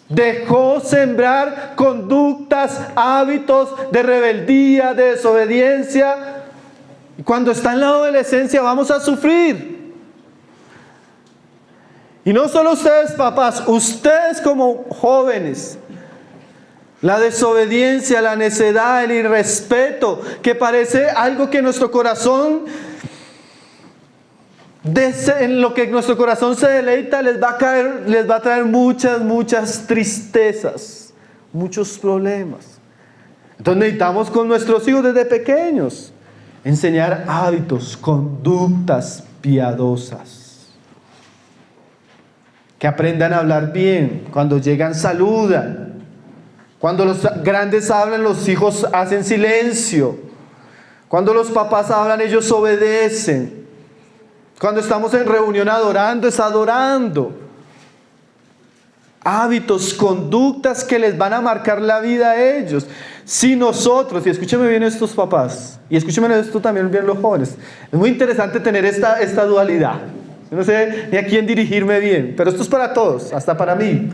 Dejó sembrar conductas, hábitos de rebeldía, de desobediencia. Y cuando está en la adolescencia vamos a sufrir. Y no solo ustedes papás, ustedes como jóvenes. La desobediencia, la necedad, el irrespeto, que parece algo que nuestro corazón, en lo que nuestro corazón se deleita, les va a traer muchas tristezas, muchos problemas. Entonces necesitamos con nuestros hijos desde pequeños enseñar hábitos, conductas piadosas, que aprendan a hablar bien, cuando llegan saludan, cuando los grandes hablan los hijos hacen silencio, cuando los papás hablan ellos obedecen. Cuando estamos en reunión adorando, es adorando. Hábitos, conductas que les van a marcar la vida a ellos. Si nosotros, y escúcheme bien estos papás, y escúcheme esto también bien los jóvenes, es muy interesante tener esta dualidad. Yo no sé ni a quién dirigirme bien, pero esto es para todos, hasta para mí.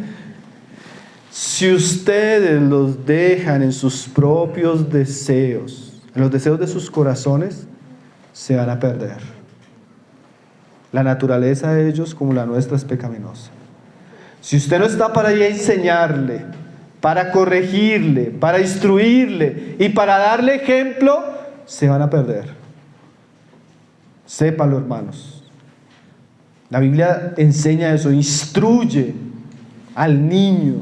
Si ustedes los dejan en sus propios deseos, en los deseos de sus corazones, se van a perder. La naturaleza de ellos, como la nuestra, es pecaminosa. Si usted no está para ir a enseñarle, para corregirle, para instruirle y para darle ejemplo, se van a perder. Sépalo, hermanos. La Biblia enseña eso, instruye al niño.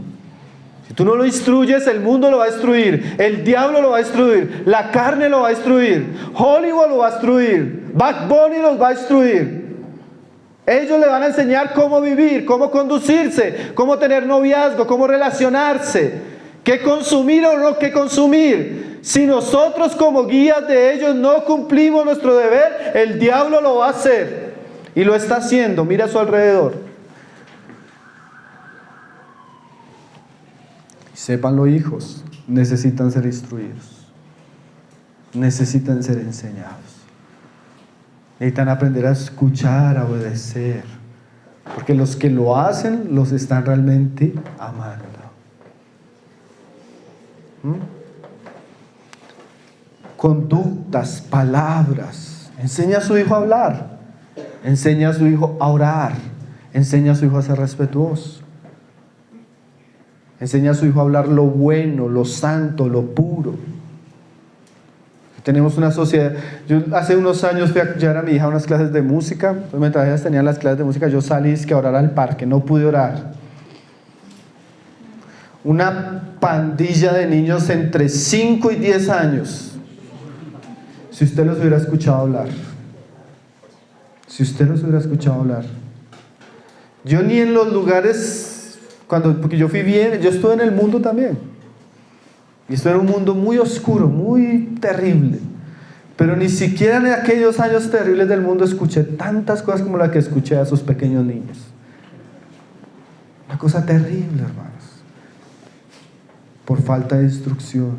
Si tú no lo instruyes, el mundo lo va a destruir, el diablo lo va a destruir, la carne lo va a destruir, Hollywood lo va a destruir. Bad Bunny los va a instruir. Ellos le van a enseñar cómo vivir, cómo conducirse, cómo tener noviazgo, cómo relacionarse, qué consumir o no qué consumir. Si nosotros como guías de ellos no cumplimos nuestro deber, el diablo lo va a hacer. Y lo está haciendo. Mira a su alrededor. Sépanlo, hijos, necesitan ser instruidos. Necesitan ser enseñados. Necesitan aprender a escuchar, a obedecer. Porque los que lo hacen, los están realmente amando. Conductas, palabras. Enseña a su hijo a hablar. Enseña a su hijo a orar. Enseña a su hijo a ser respetuoso. Enseña a su hijo a hablar lo bueno, lo santo, lo puro. Tenemos una sociedad. Yo hace unos años fui a llevar a mi hija a unas clases de música. Entonces, mientras ellas tenían las clases de música, yo salí a orar al parque. No pude orar. Una pandilla de niños entre 5 y 10 años. Si usted los hubiera escuchado hablar. Si usted los hubiera escuchado hablar. Yo ni en los lugares, porque yo fui bien, yo estuve en el mundo también. Y esto era un mundo muy oscuro, muy terrible. Pero ni siquiera en aquellos años terribles del mundo escuché tantas cosas como las que escuché a esos pequeños niños. Una cosa terrible, hermanos. Por falta de instrucción,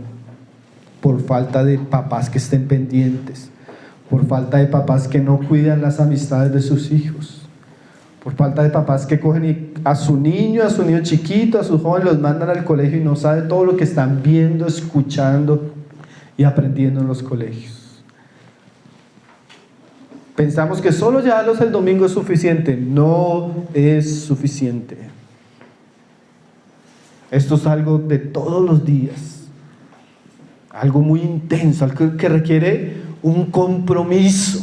por falta de papás que estén pendientes, por falta de papás que no cuidan las amistades de sus hijos, por falta de papás que cogen a su niño chiquito, a su joven, los mandan al colegio y no saben todo lo que están viendo, escuchando y aprendiendo en los colegios. Pensamos que solo llevarlos el domingo es suficiente. No es suficiente. Esto es algo de todos los días, algo muy intenso, algo que requiere un compromiso.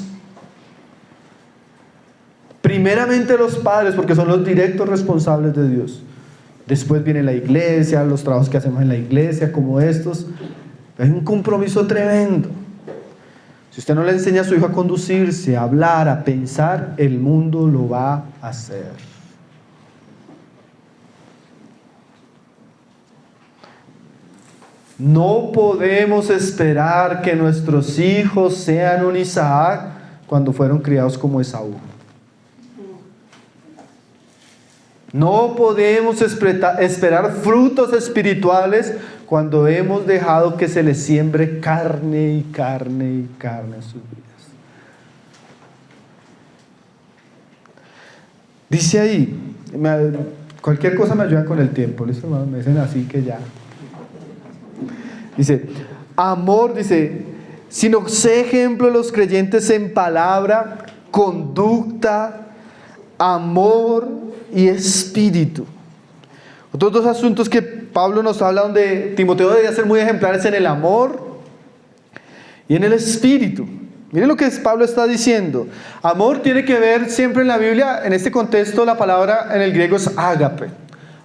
Primeramente los padres, porque son los directos responsables de Dios. Después viene la iglesia, los trabajos que hacemos en la iglesia, como estos. Hay un compromiso tremendo. Si usted no le enseña a su hijo a conducirse, a hablar, a pensar, el mundo lo va a hacer. No podemos esperar que nuestros hijos sean un Isaac cuando fueron criados como Esaú. No podemos esperar frutos espirituales cuando hemos dejado que se les siembre carne y carne y carne en sus vidas. Dice ahí, cualquier cosa me ayuda con el tiempo, ¿listo, hermano? Me dicen así que ya. Dice, amor, dice, sino sé ejemplo de los creyentes en palabra, conducta, amor y espíritu. Otros dos asuntos que Pablo nos habla donde Timoteo debería ser muy ejemplares en el amor y en el espíritu. Miren lo que Pablo está diciendo. Amor tiene que ver siempre en la Biblia, en este contexto la palabra en el griego es ágape.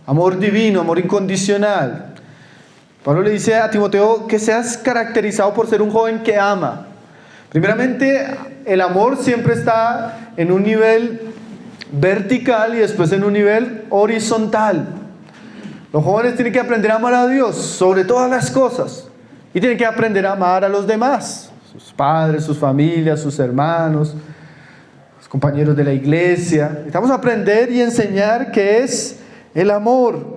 Amor divino, amor incondicional. Pablo le dice a Timoteo que seas caracterizado por ser un joven que ama. Primeramente, el amor siempre está en un nivel vertical y después en un nivel horizontal. Los jóvenes tienen que aprender a amar a Dios sobre todas las cosas y tienen que aprender a amar a los demás, sus padres, sus familias, sus hermanos, los compañeros de la iglesia. Necesitamos aprender y enseñar qué es el amor.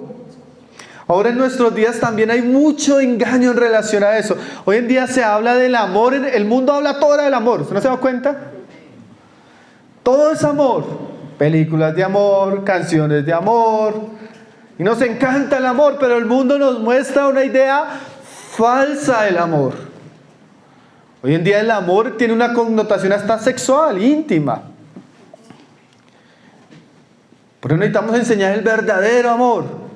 Ahora en nuestros días también hay mucho engaño en relación a eso. Hoy en día se habla del amor, el mundo habla todo del amor, ¿usted no se da cuenta? Todo es amor, películas de amor, canciones de amor, y nos encanta el amor, pero el mundo nos muestra una idea falsa del amor. Hoy en día el amor tiene una connotación hasta sexual, íntima. Por eso necesitamos enseñar el verdadero amor.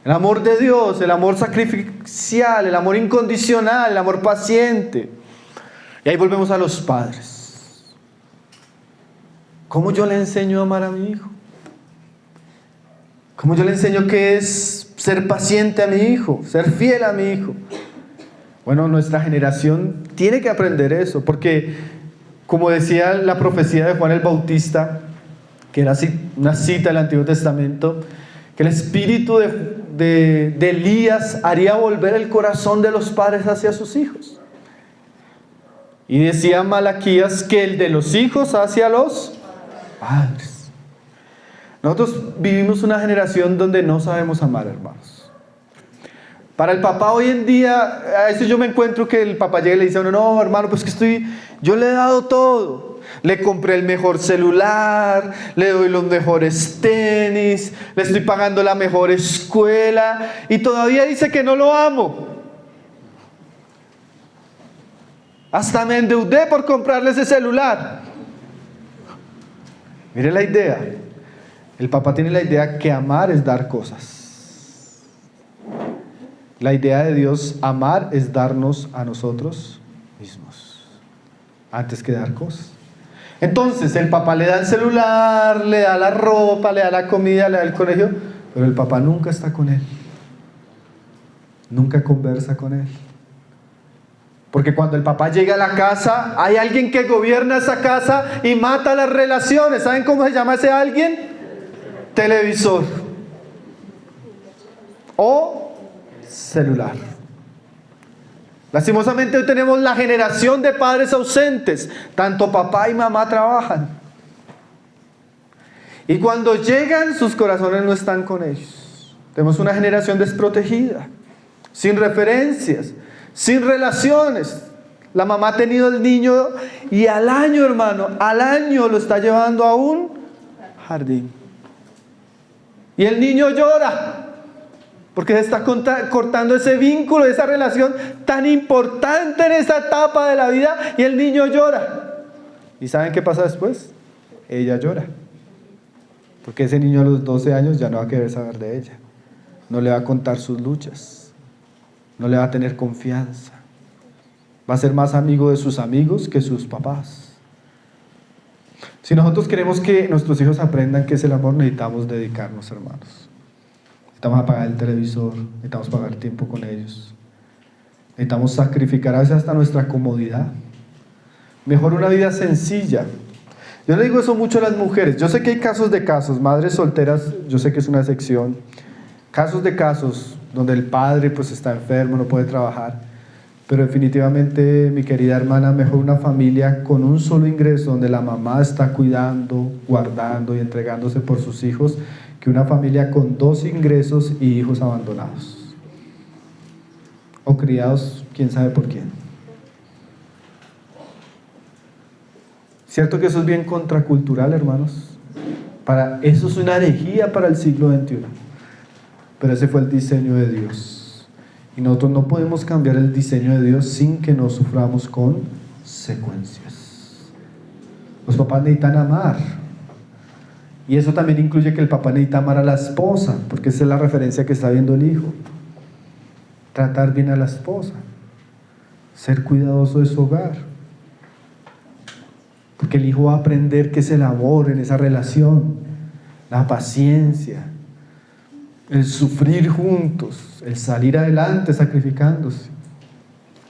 El amor de Dios, el amor sacrificial, el amor incondicional, el amor paciente. Y ahí volvemos a los padres. ¿Cómo yo le enseño a amar a mi hijo? ¿Cómo yo le enseño qué es ser paciente a mi hijo? Ser fiel a mi hijo. Bueno, nuestra generación tiene que aprender eso, porque como decía la profecía de Juan el Bautista, que era una cita del Antiguo Testamento, que el espíritu de Elías haría volver el corazón de los padres hacia sus hijos. Y decía Malaquías que el de los hijos hacia los padres. Nosotros vivimos una generación donde no sabemos amar, hermanos. Para el papá hoy en día, a veces yo me encuentro que el papá llega y le dice a uno: no, hermano, pues que yo le he dado todo. Le compré el mejor celular, le doy los mejores tenis, le estoy pagando la mejor escuela y todavía dice que no lo amo. Hasta me endeudé por comprarle ese celular. Mire la idea. El papá tiene la idea que amar es dar cosas. La idea de Dios, amar, es darnos a nosotros mismos antes que dar cosas. Entonces el papá le da el celular, le da la ropa, le da la comida, le da el colegio, pero el papá nunca está con él. Nunca conversa con él. Porque cuando el papá llega a la casa, hay alguien que gobierna esa casa y mata las relaciones. ¿Saben cómo se llama ese alguien? Televisor. O celular. Lastimosamente hoy tenemos la generación de padres ausentes. Tanto papá y mamá trabajan. Y cuando llegan, sus corazones no están con ellos. Tenemos una generación desprotegida, sin referencias, sin relaciones. La mamá ha tenido el niño y al año, hermano, al año lo está llevando a un jardín. Y el niño llora porque se está cortando ese vínculo, esa relación tan importante en esa etapa de la vida, y el niño llora. ¿Y saben qué pasa después? Ella llora. Porque ese niño a los 12 años ya no va a querer saber de ella. No le va a contar sus luchas. No le va a tener confianza. Va a ser más amigo de sus amigos que sus papás. Si nosotros queremos que nuestros hijos aprendan qué es el amor, necesitamos dedicarnos, hermanos. Necesitamos apagar el televisor, necesitamos pagar tiempo con ellos. Necesitamos sacrificar a veces hasta nuestra comodidad. Mejor una vida sencilla. Yo le digo eso mucho a las mujeres. Yo sé que hay casos de casos, madres solteras, yo sé que es una excepción. Casos de casos donde el padre pues está enfermo, no puede trabajar. Pero definitivamente, mi querida hermana, mejor una familia con un solo ingreso, donde la mamá está cuidando, guardando y entregándose por sus hijos, que una familia con 2 ingresos y hijos abandonados. O criados, quién sabe por quién. ¿Cierto que eso es bien contracultural, hermanos? Eso es una herejía para el siglo XXI. Pero ese fue el diseño de Dios. Y nosotros no podemos cambiar el diseño de Dios sin que nos suframos consecuencias. Los papás necesitan amar. Y eso también incluye que el papá necesita amar a la esposa, porque esa es la referencia que está viendo el hijo. Tratar bien a la esposa. Ser cuidadoso de su hogar. Porque el hijo va a aprender qué es el amor en esa relación, la paciencia, el sufrir juntos, el salir adelante sacrificándose.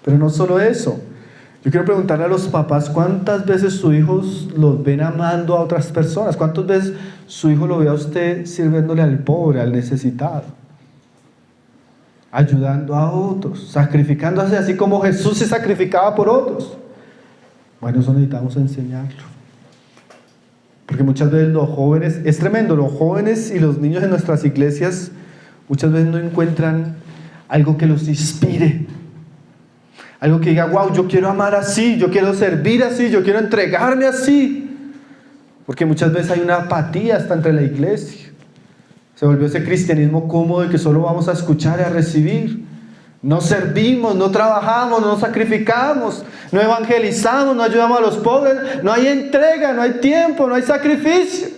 Pero no solo eso. Yo quiero preguntarle a los papás, ¿cuántas veces sus hijos los ven amando a otras personas? ¿Cuántas veces su hijo lo ve a usted sirviéndole al pobre, al necesitado? Ayudando a otros, sacrificándose así como Jesús se sacrificaba por otros. Bueno, eso necesitamos enseñarlo. Porque muchas veces los jóvenes, es tremendo, los jóvenes y los niños en nuestras iglesias muchas veces no encuentran algo que los inspire. Algo que diga, wow, yo quiero amar así, yo quiero servir así, yo quiero entregarme así. Porque muchas veces hay una apatía hasta entre la iglesia. Se volvió ese cristianismo cómodo de que solo vamos a escuchar y a recibir. No servimos, no trabajamos, no sacrificamos, no evangelizamos, no ayudamos a los pobres, no hay entrega, no hay tiempo, no hay sacrificio.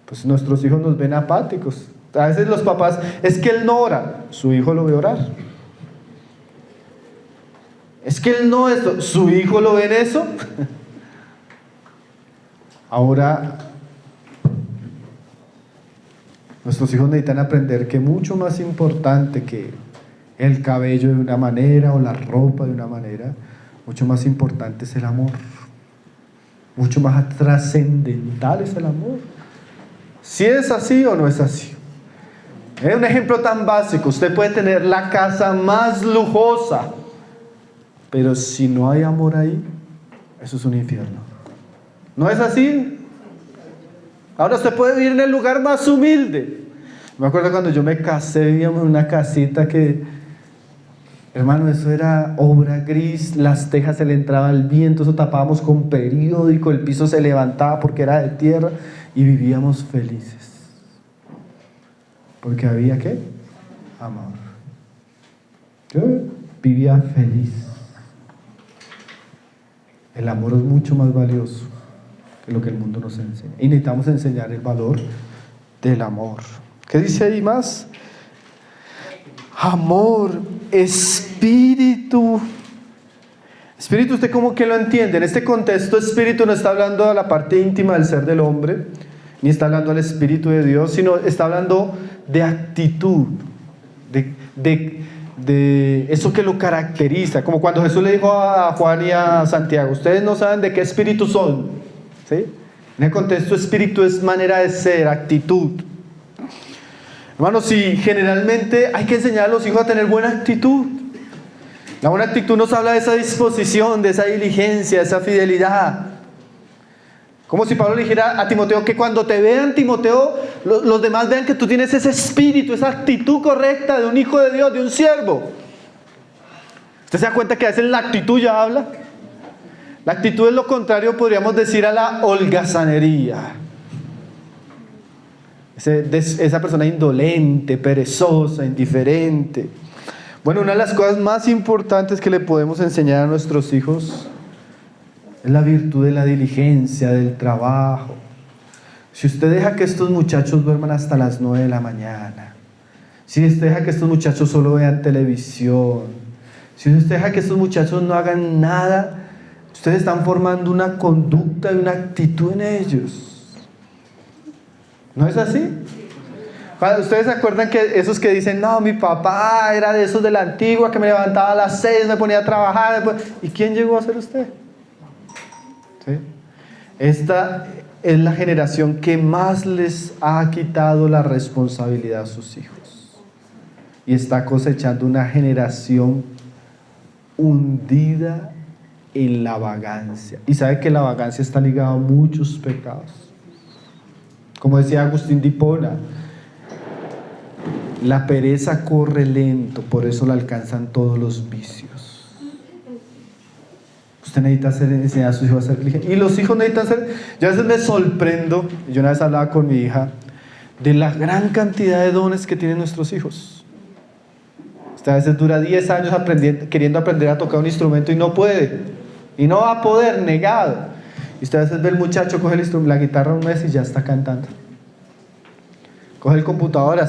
Pues nuestros hijos nos ven apáticos. A veces los papás, es que él no ora, su hijo lo ve orar. Es que él no esto, su hijo lo ve en eso. Ahora, nuestros hijos necesitan aprender que mucho más importante que el cabello de una manera o la ropa de una manera, mucho más importante es el amor. Mucho más trascendental es el amor. ¿Si es así o no es así? Es un ejemplo tan básico. Usted puede tener la casa más lujosa, pero si no hay amor ahí, eso es un infierno. ¿No es así? Ahora usted puede vivir en el lugar más humilde. Me acuerdo cuando yo me casé, vivíamos en una casita que, hermano, eso era obra gris, las tejas se le entraba el viento, eso tapábamos con periódico, el piso se levantaba porque era de tierra y vivíamos felices. Porque había, ¿qué? Amor. Yo vivía feliz. El amor es mucho más valioso que lo que el mundo nos enseña. Y necesitamos enseñar el valor del amor. ¿Qué dice ahí más? Amor, espíritu. Espíritu, ¿usted cómo que lo entiende? En este contexto, espíritu no está hablando de la parte íntima del ser del hombre, ni está hablando del Espíritu de Dios, sino está hablando de actitud, de eso que lo caracteriza. Como cuando Jesús le dijo a Juan y a Santiago: ustedes no saben de qué espíritu son, ¿sí? En el contexto, espíritu es manera de ser, actitud. Hermanos, si generalmente hay que enseñar a los hijos a tener buena actitud. La buena actitud nos habla de esa disposición, de esa diligencia, de esa fidelidad. Como si Pablo le dijera a Timoteo que cuando te vean, Timoteo, los demás vean que tú tienes ese espíritu, esa actitud correcta de un hijo de Dios, de un siervo. ¿Usted se da cuenta que a veces la actitud ya habla? La actitud es lo contrario, podríamos decir, a la holgazanería. Esa persona indolente, perezosa, indiferente. Bueno, una de las cosas más importantes que le podemos enseñar a nuestros hijos es la virtud de la diligencia, del trabajo. Si usted deja que estos muchachos duerman hasta las 9 de la mañana, si usted deja que estos muchachos solo vean televisión, si usted deja que estos muchachos no hagan nada, ustedes están formando una conducta y una actitud en ellos. ¿No es así? ¿Ustedes se acuerdan que esos que dicen: no, mi papá era de esos de la antigua, que me levantaba a las 6, me ponía a trabajar? ¿Y quién llegó a ser usted? ¿Sí? Esta es la generación que más les ha quitado la responsabilidad a sus hijos. Y está cosechando una generación hundida en la vagancia. Y sabe que la vagancia está ligada a muchos pecados. Como decía Agustín de Hipona, la pereza corre lento, por eso la alcanzan todos los vicios. Usted necesita enseñar a sus hijos a ser diligentes. Y los hijos necesitan ser... Yo a veces me sorprendo, yo una vez hablaba con mi hija, de la gran cantidad de dones que tienen nuestros hijos. Usted a veces dura 10 años queriendo aprender a tocar un instrumento y no puede. Y no va a poder, negado. Y usted a veces ve el muchacho, coge la guitarra un mes y ya está cantando. Coge el computador,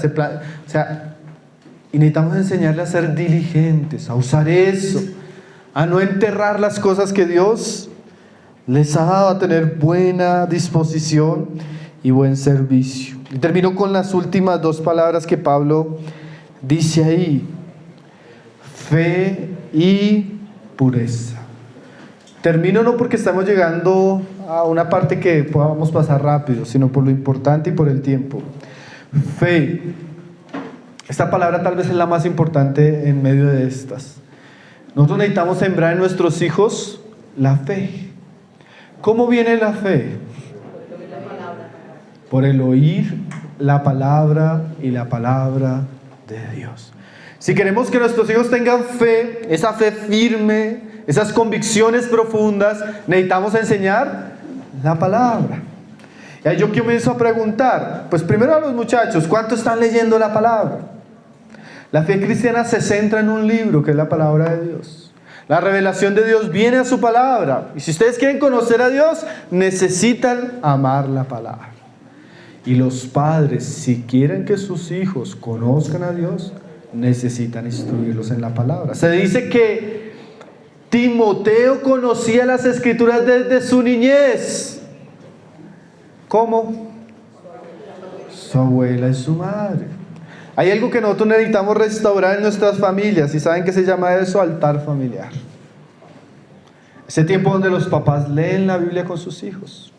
y necesitamos enseñarle a ser diligentes, a usar eso, a no enterrar las cosas que Dios les ha dado, a tener buena disposición y buen servicio. Y termino con las últimas 2 palabras que Pablo dice ahí: fe y pureza. Termino no porque estamos llegando a una parte que podamos pasar rápido, sino por lo importante y por el tiempo. Fe. Esta palabra tal vez es la más importante en medio de estas. Nosotros necesitamos sembrar en nuestros hijos la fe. ¿Cómo viene la fe? Por el oír la palabra y la palabra de Dios. Si queremos que nuestros hijos tengan fe, esa fe firme, esas convicciones profundas, necesitamos enseñar la palabra. Y ahí yo comienzo a preguntar, pues primero a los muchachos, ¿cuánto están leyendo la palabra? La fe cristiana se centra en un libro que es la palabra de Dios. La revelación de Dios viene a su palabra. Y si ustedes quieren conocer a Dios, necesitan amar la palabra. Y los padres, si quieren que sus hijos conozcan a Dios, necesitan instruirlos en la palabra. Se dice que Timoteo conocía las Escrituras desde su niñez. ¿Cómo? Su abuela y su madre. Hay algo que nosotros necesitamos restaurar en nuestras familias, y ¿saben qué se llama eso? Altar familiar. Ese tiempo donde los papás leen la Biblia con sus hijos.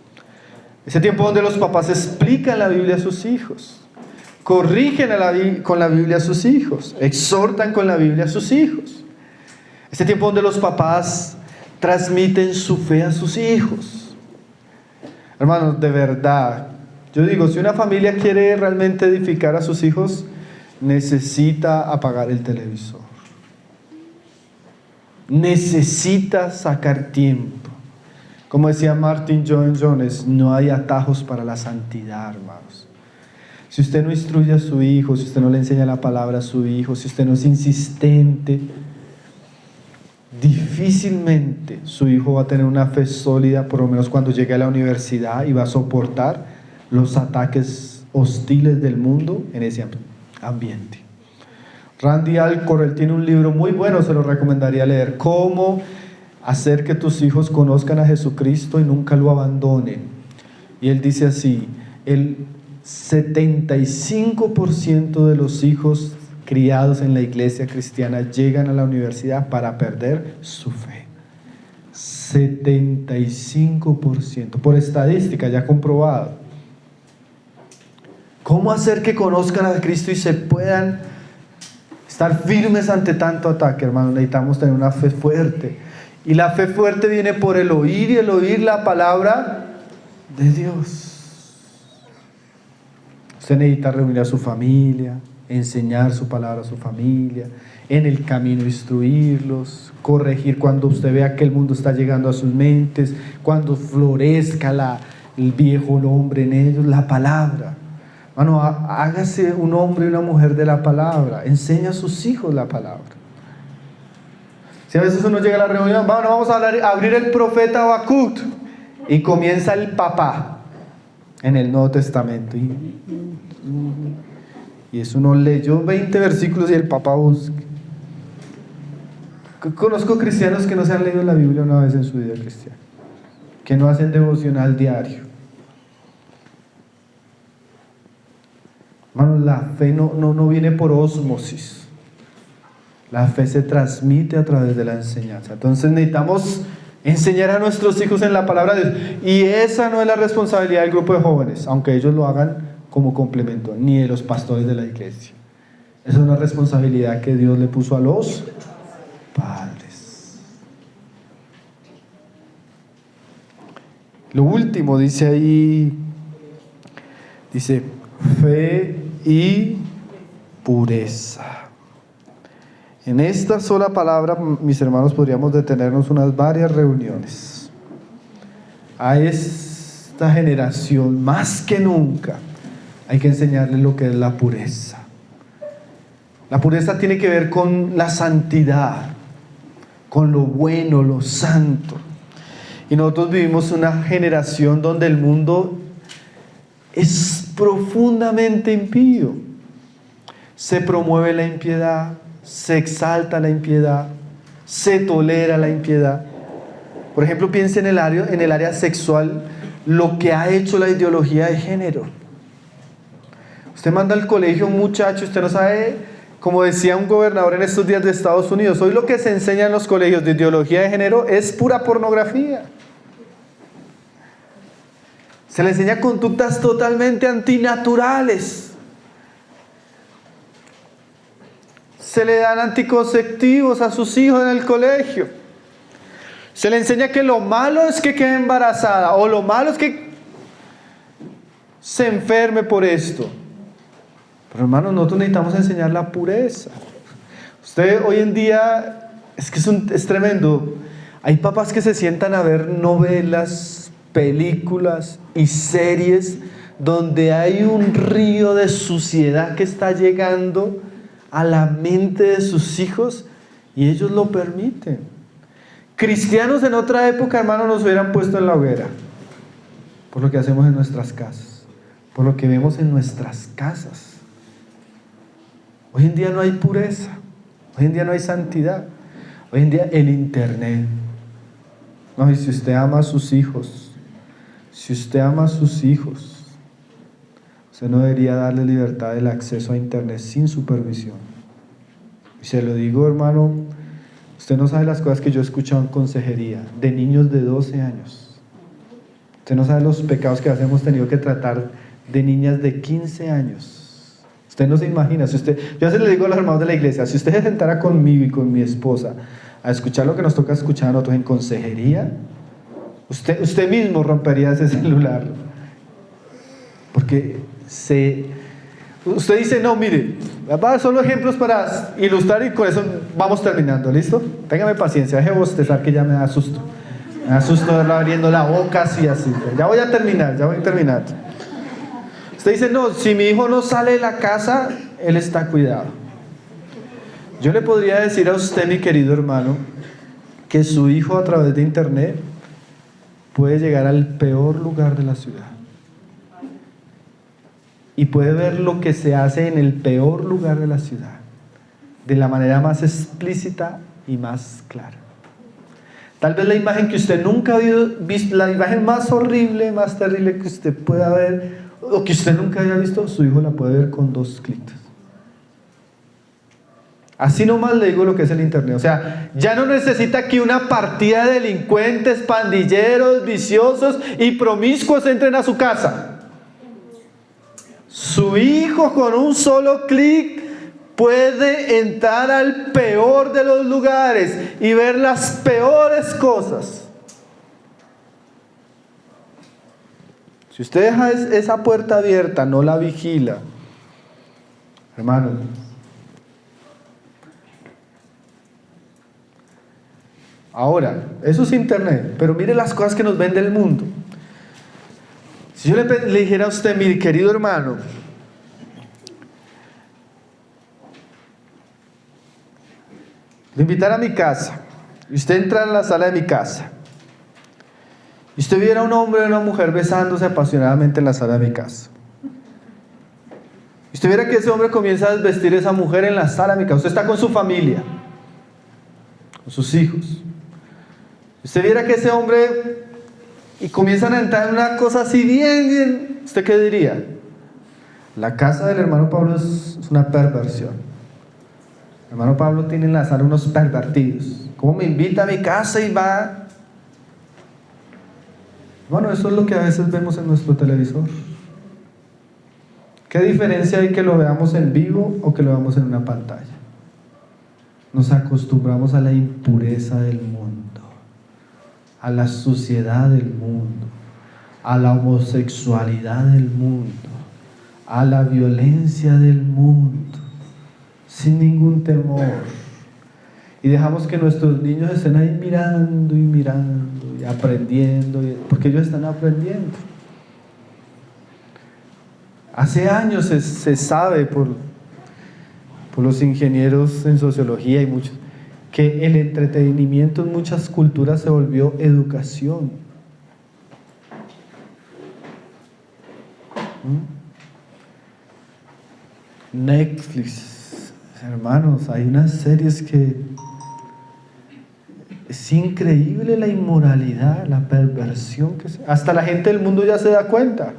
Ese tiempo donde los papás explican la Biblia a sus hijos. Corrigen con la Biblia a sus hijos. Exhortan con la Biblia a sus hijos. Ese tiempo donde los papás transmiten su fe a sus hijos. Hermanos, de verdad, yo digo, si una familia quiere realmente edificar a sus hijos, necesita apagar el televisor. Necesita sacar tiempo. Como decía Martin Lloyd Jones, no hay atajos para la santidad, hermanos. Si usted no instruye a su hijo, si usted no le enseña la palabra a su hijo, si usted no es insistente, difícilmente su hijo va a tener una fe sólida, por lo menos cuando llegue a la universidad, y va a soportar los ataques hostiles del mundo en ese ambiente. Randy Alcorn, él tiene un libro muy bueno, se lo recomendaría leer, Cómo hacer que tus hijos conozcan a Jesucristo y nunca lo abandonen. Y él dice así: el 75% de los hijos criados en la iglesia cristiana llegan a la universidad para perder su fe. 75%, por estadística ya comprobado. ¿Cómo hacer que conozcan a Cristo y se puedan estar firmes ante tanto ataque, hermano? Necesitamos tener una fe fuerte. Y la fe fuerte viene por el oír, y el oír la palabra de Dios. Usted necesita reunir a su familia, enseñar su palabra a su familia, en el camino instruirlos, corregir cuando usted vea que el mundo está llegando a sus mentes, cuando florezca el viejo hombre en ellos, la palabra. Hermano, hágase un hombre y una mujer de la palabra, enseña a sus hijos la palabra. Si a veces uno llega a la reunión, vamos a abrir el profeta Habacuc, y comienza el papá en el Nuevo Testamento, y eso uno leyó 20 versículos y el papá busca. Conozco cristianos que no se han leído la Biblia una vez en su vida cristiana, que no hacen devocional diario. Hermanos, la fe no viene por ósmosis. La fe se transmite a través de la enseñanza. Entonces necesitamos enseñar a nuestros hijos en la palabra de Dios. Y esa no es la responsabilidad del grupo de jóvenes, aunque ellos lo hagan como complemento, ni de los pastores de la iglesia. Esa es una responsabilidad que Dios le puso a los padres. Lo último dice ahí, dice fe y pureza. En esta sola palabra, mis hermanos, podríamos detenernos unas varias reuniones. A esta generación, más que nunca, hay que enseñarles lo que es la pureza. La pureza tiene que ver con la santidad, con lo bueno, lo santo. Y nosotros vivimos una generación donde el mundo es profundamente impío. Se promueve la impiedad, se exalta la impiedad, se tolera la impiedad. Por ejemplo, piense en el área sexual, lo que ha hecho la ideología de género. Usted manda al colegio a un muchacho, usted no sabe, como decía un gobernador en estos días de Estados Unidos, hoy lo que se enseña en los colegios de ideología de género es pura pornografía. Se le enseña conductas totalmente antinaturales. Se le dan anticonceptivos a sus hijos en el colegio. Se le enseña que lo malo es que quede embarazada, o lo malo es que se enferme por esto. Pero hermanos, nosotros necesitamos enseñar la pureza. Usted hoy en día, es tremendo. Hay papás que se sientan a ver novelas, películas y series donde hay un río de suciedad que está llegando a la mente de sus hijos, y ellos lo permiten. Cristianos en otra época, hermanos, nos hubieran puesto en la hoguera por lo que hacemos en nuestras casas, por lo que vemos en nuestras casas. Hoy en día no hay pureza, hoy en día no hay santidad, hoy en día el internet. No, y si usted ama a sus hijos, usted no debería darle libertad del acceso a internet sin supervisión. Y se lo digo, hermano, Usted no sabe las cosas que yo he escuchado en consejería de niños de 12 años. Usted no sabe los pecados que hemos tenido que tratar de niñas de 15 años. Usted no se imagina. Si usted, yo a veces le digo a los hermanos de la iglesia, si usted se sentara conmigo y con mi esposa a escuchar lo que nos toca escuchar a nosotros en consejería, usted mismo rompería ese celular. Porque usted dice, no, mire, solo ejemplos para ilustrar y con eso vamos terminando, ¿listo? Téngame paciencia, deje bostezar que ya me da susto. Me da susto verlo abriendo la boca así. Ya voy a terminar. Usted dice, no, si mi hijo no sale de la casa, él está cuidado. Yo le podría decir a usted, mi querido hermano, que su hijo a través de internet puede llegar al peor lugar de la ciudad. Y puede ver lo que se hace en el peor lugar de la ciudad, de la manera más explícita y más clara. Tal vez la imagen que usted nunca ha visto, la imagen más horrible, más terrible que usted pueda ver, o que usted nunca haya visto, su hijo la puede ver con 2 clics. Así nomás le digo lo que es el internet. O sea, ya no necesita que una partida de delincuentes, pandilleros, viciosos y promiscuos entren a su casa. Su hijo con un solo clic puede entrar al peor de los lugares y ver las peores cosas. Si usted deja esa puerta abierta, no la vigila, hermano, ahora, eso es internet, pero mire las cosas que nos vende el mundo. Si yo le dijera a usted, mi querido hermano, le invitara a mi casa, y usted entra en la sala de mi casa, y usted viera a un hombre y una mujer besándose apasionadamente en la sala de mi casa, y usted viera que ese hombre comienza a desvestir a esa mujer en la sala de mi casa, usted está con su familia, con sus hijos, usted viera que ese hombre y comienzan a entrar en una cosa así bien, ¿usted qué diría? La casa del hermano Pablo es una perversión. El hermano Pablo tiene en la sala unos pervertidos. ¿Cómo me invita a mi casa y va? Bueno, eso es lo que a veces vemos en nuestro televisor. ¿Qué diferencia hay que lo veamos en vivo o que lo veamos en una pantalla? Nos acostumbramos a la impureza del mundo, a la suciedad del mundo, a la homosexualidad del mundo, a la violencia del mundo, sin ningún temor. Y dejamos que nuestros niños estén ahí mirando y aprendiendo, porque ellos están aprendiendo. Hace años se sabe por los ingenieros en sociología y muchos, que el entretenimiento en muchas culturas se volvió educación. Netflix, hermanos, hay unas series que es increíble la inmoralidad, la perversión hasta la gente del mundo ya se da cuenta.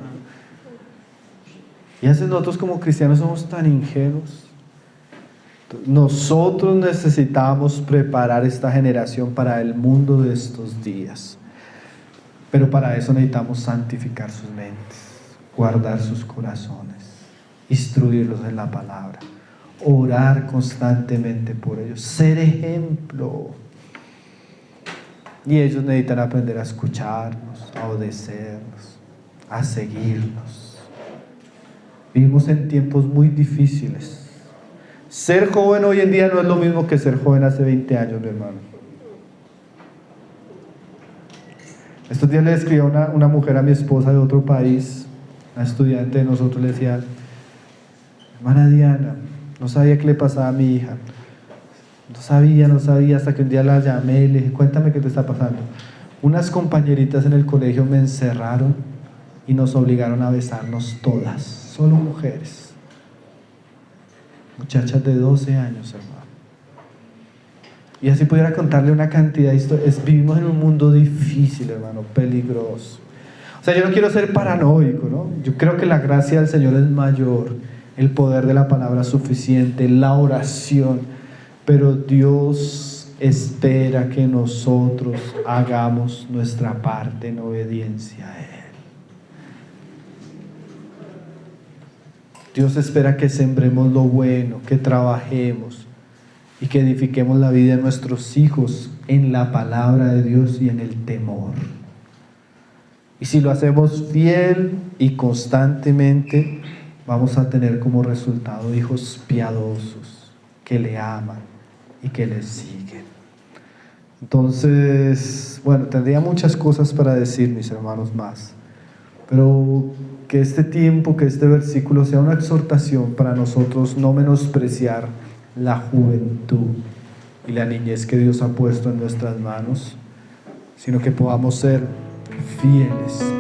Y a veces nosotros como cristianos somos tan ingenuos. Nosotros necesitamos preparar esta generación para el mundo de estos días, pero para eso necesitamos santificar sus mentes, guardar sus corazones, instruirlos en la palabra, orar constantemente por ellos, ser ejemplo. Y ellos necesitan aprender a escucharnos, a obedecernos, a seguirnos. Vivimos en tiempos muy difíciles. Ser joven hoy en día no es lo mismo que ser joven hace 20 años, mi hermano. Estos días le escribía una mujer a mi esposa de otro país, una estudiante de nosotros, le decía: hermana Diana, no sabía qué le pasaba a mi hija. No sabía, hasta que un día la llamé y le dije: cuéntame qué te está pasando. Unas compañeritas en el colegio me encerraron y nos obligaron a besarnos todas, solo mujeres. Muchachas de 12 años, hermano. Y así pudiera contarle una cantidad de historias. Vivimos en un mundo difícil, hermano, peligroso. O sea, yo no quiero ser paranoico, ¿no? Yo creo que la gracia del Señor es mayor, el poder de la palabra es suficiente, la oración. Pero Dios espera que nosotros hagamos nuestra parte en obediencia a Él. Dios espera que sembremos lo bueno, que trabajemos y que edifiquemos la vida de nuestros hijos en la palabra de Dios y en el temor. Y si lo hacemos fiel y constantemente, vamos a tener como resultado hijos piadosos que le aman y que le siguen. Entonces, bueno, tendría muchas cosas para decir, mis hermanos, más, pero que este tiempo, que este versículo sea una exhortación para nosotros no menospreciar la juventud y la niñez que Dios ha puesto en nuestras manos, sino que podamos ser fieles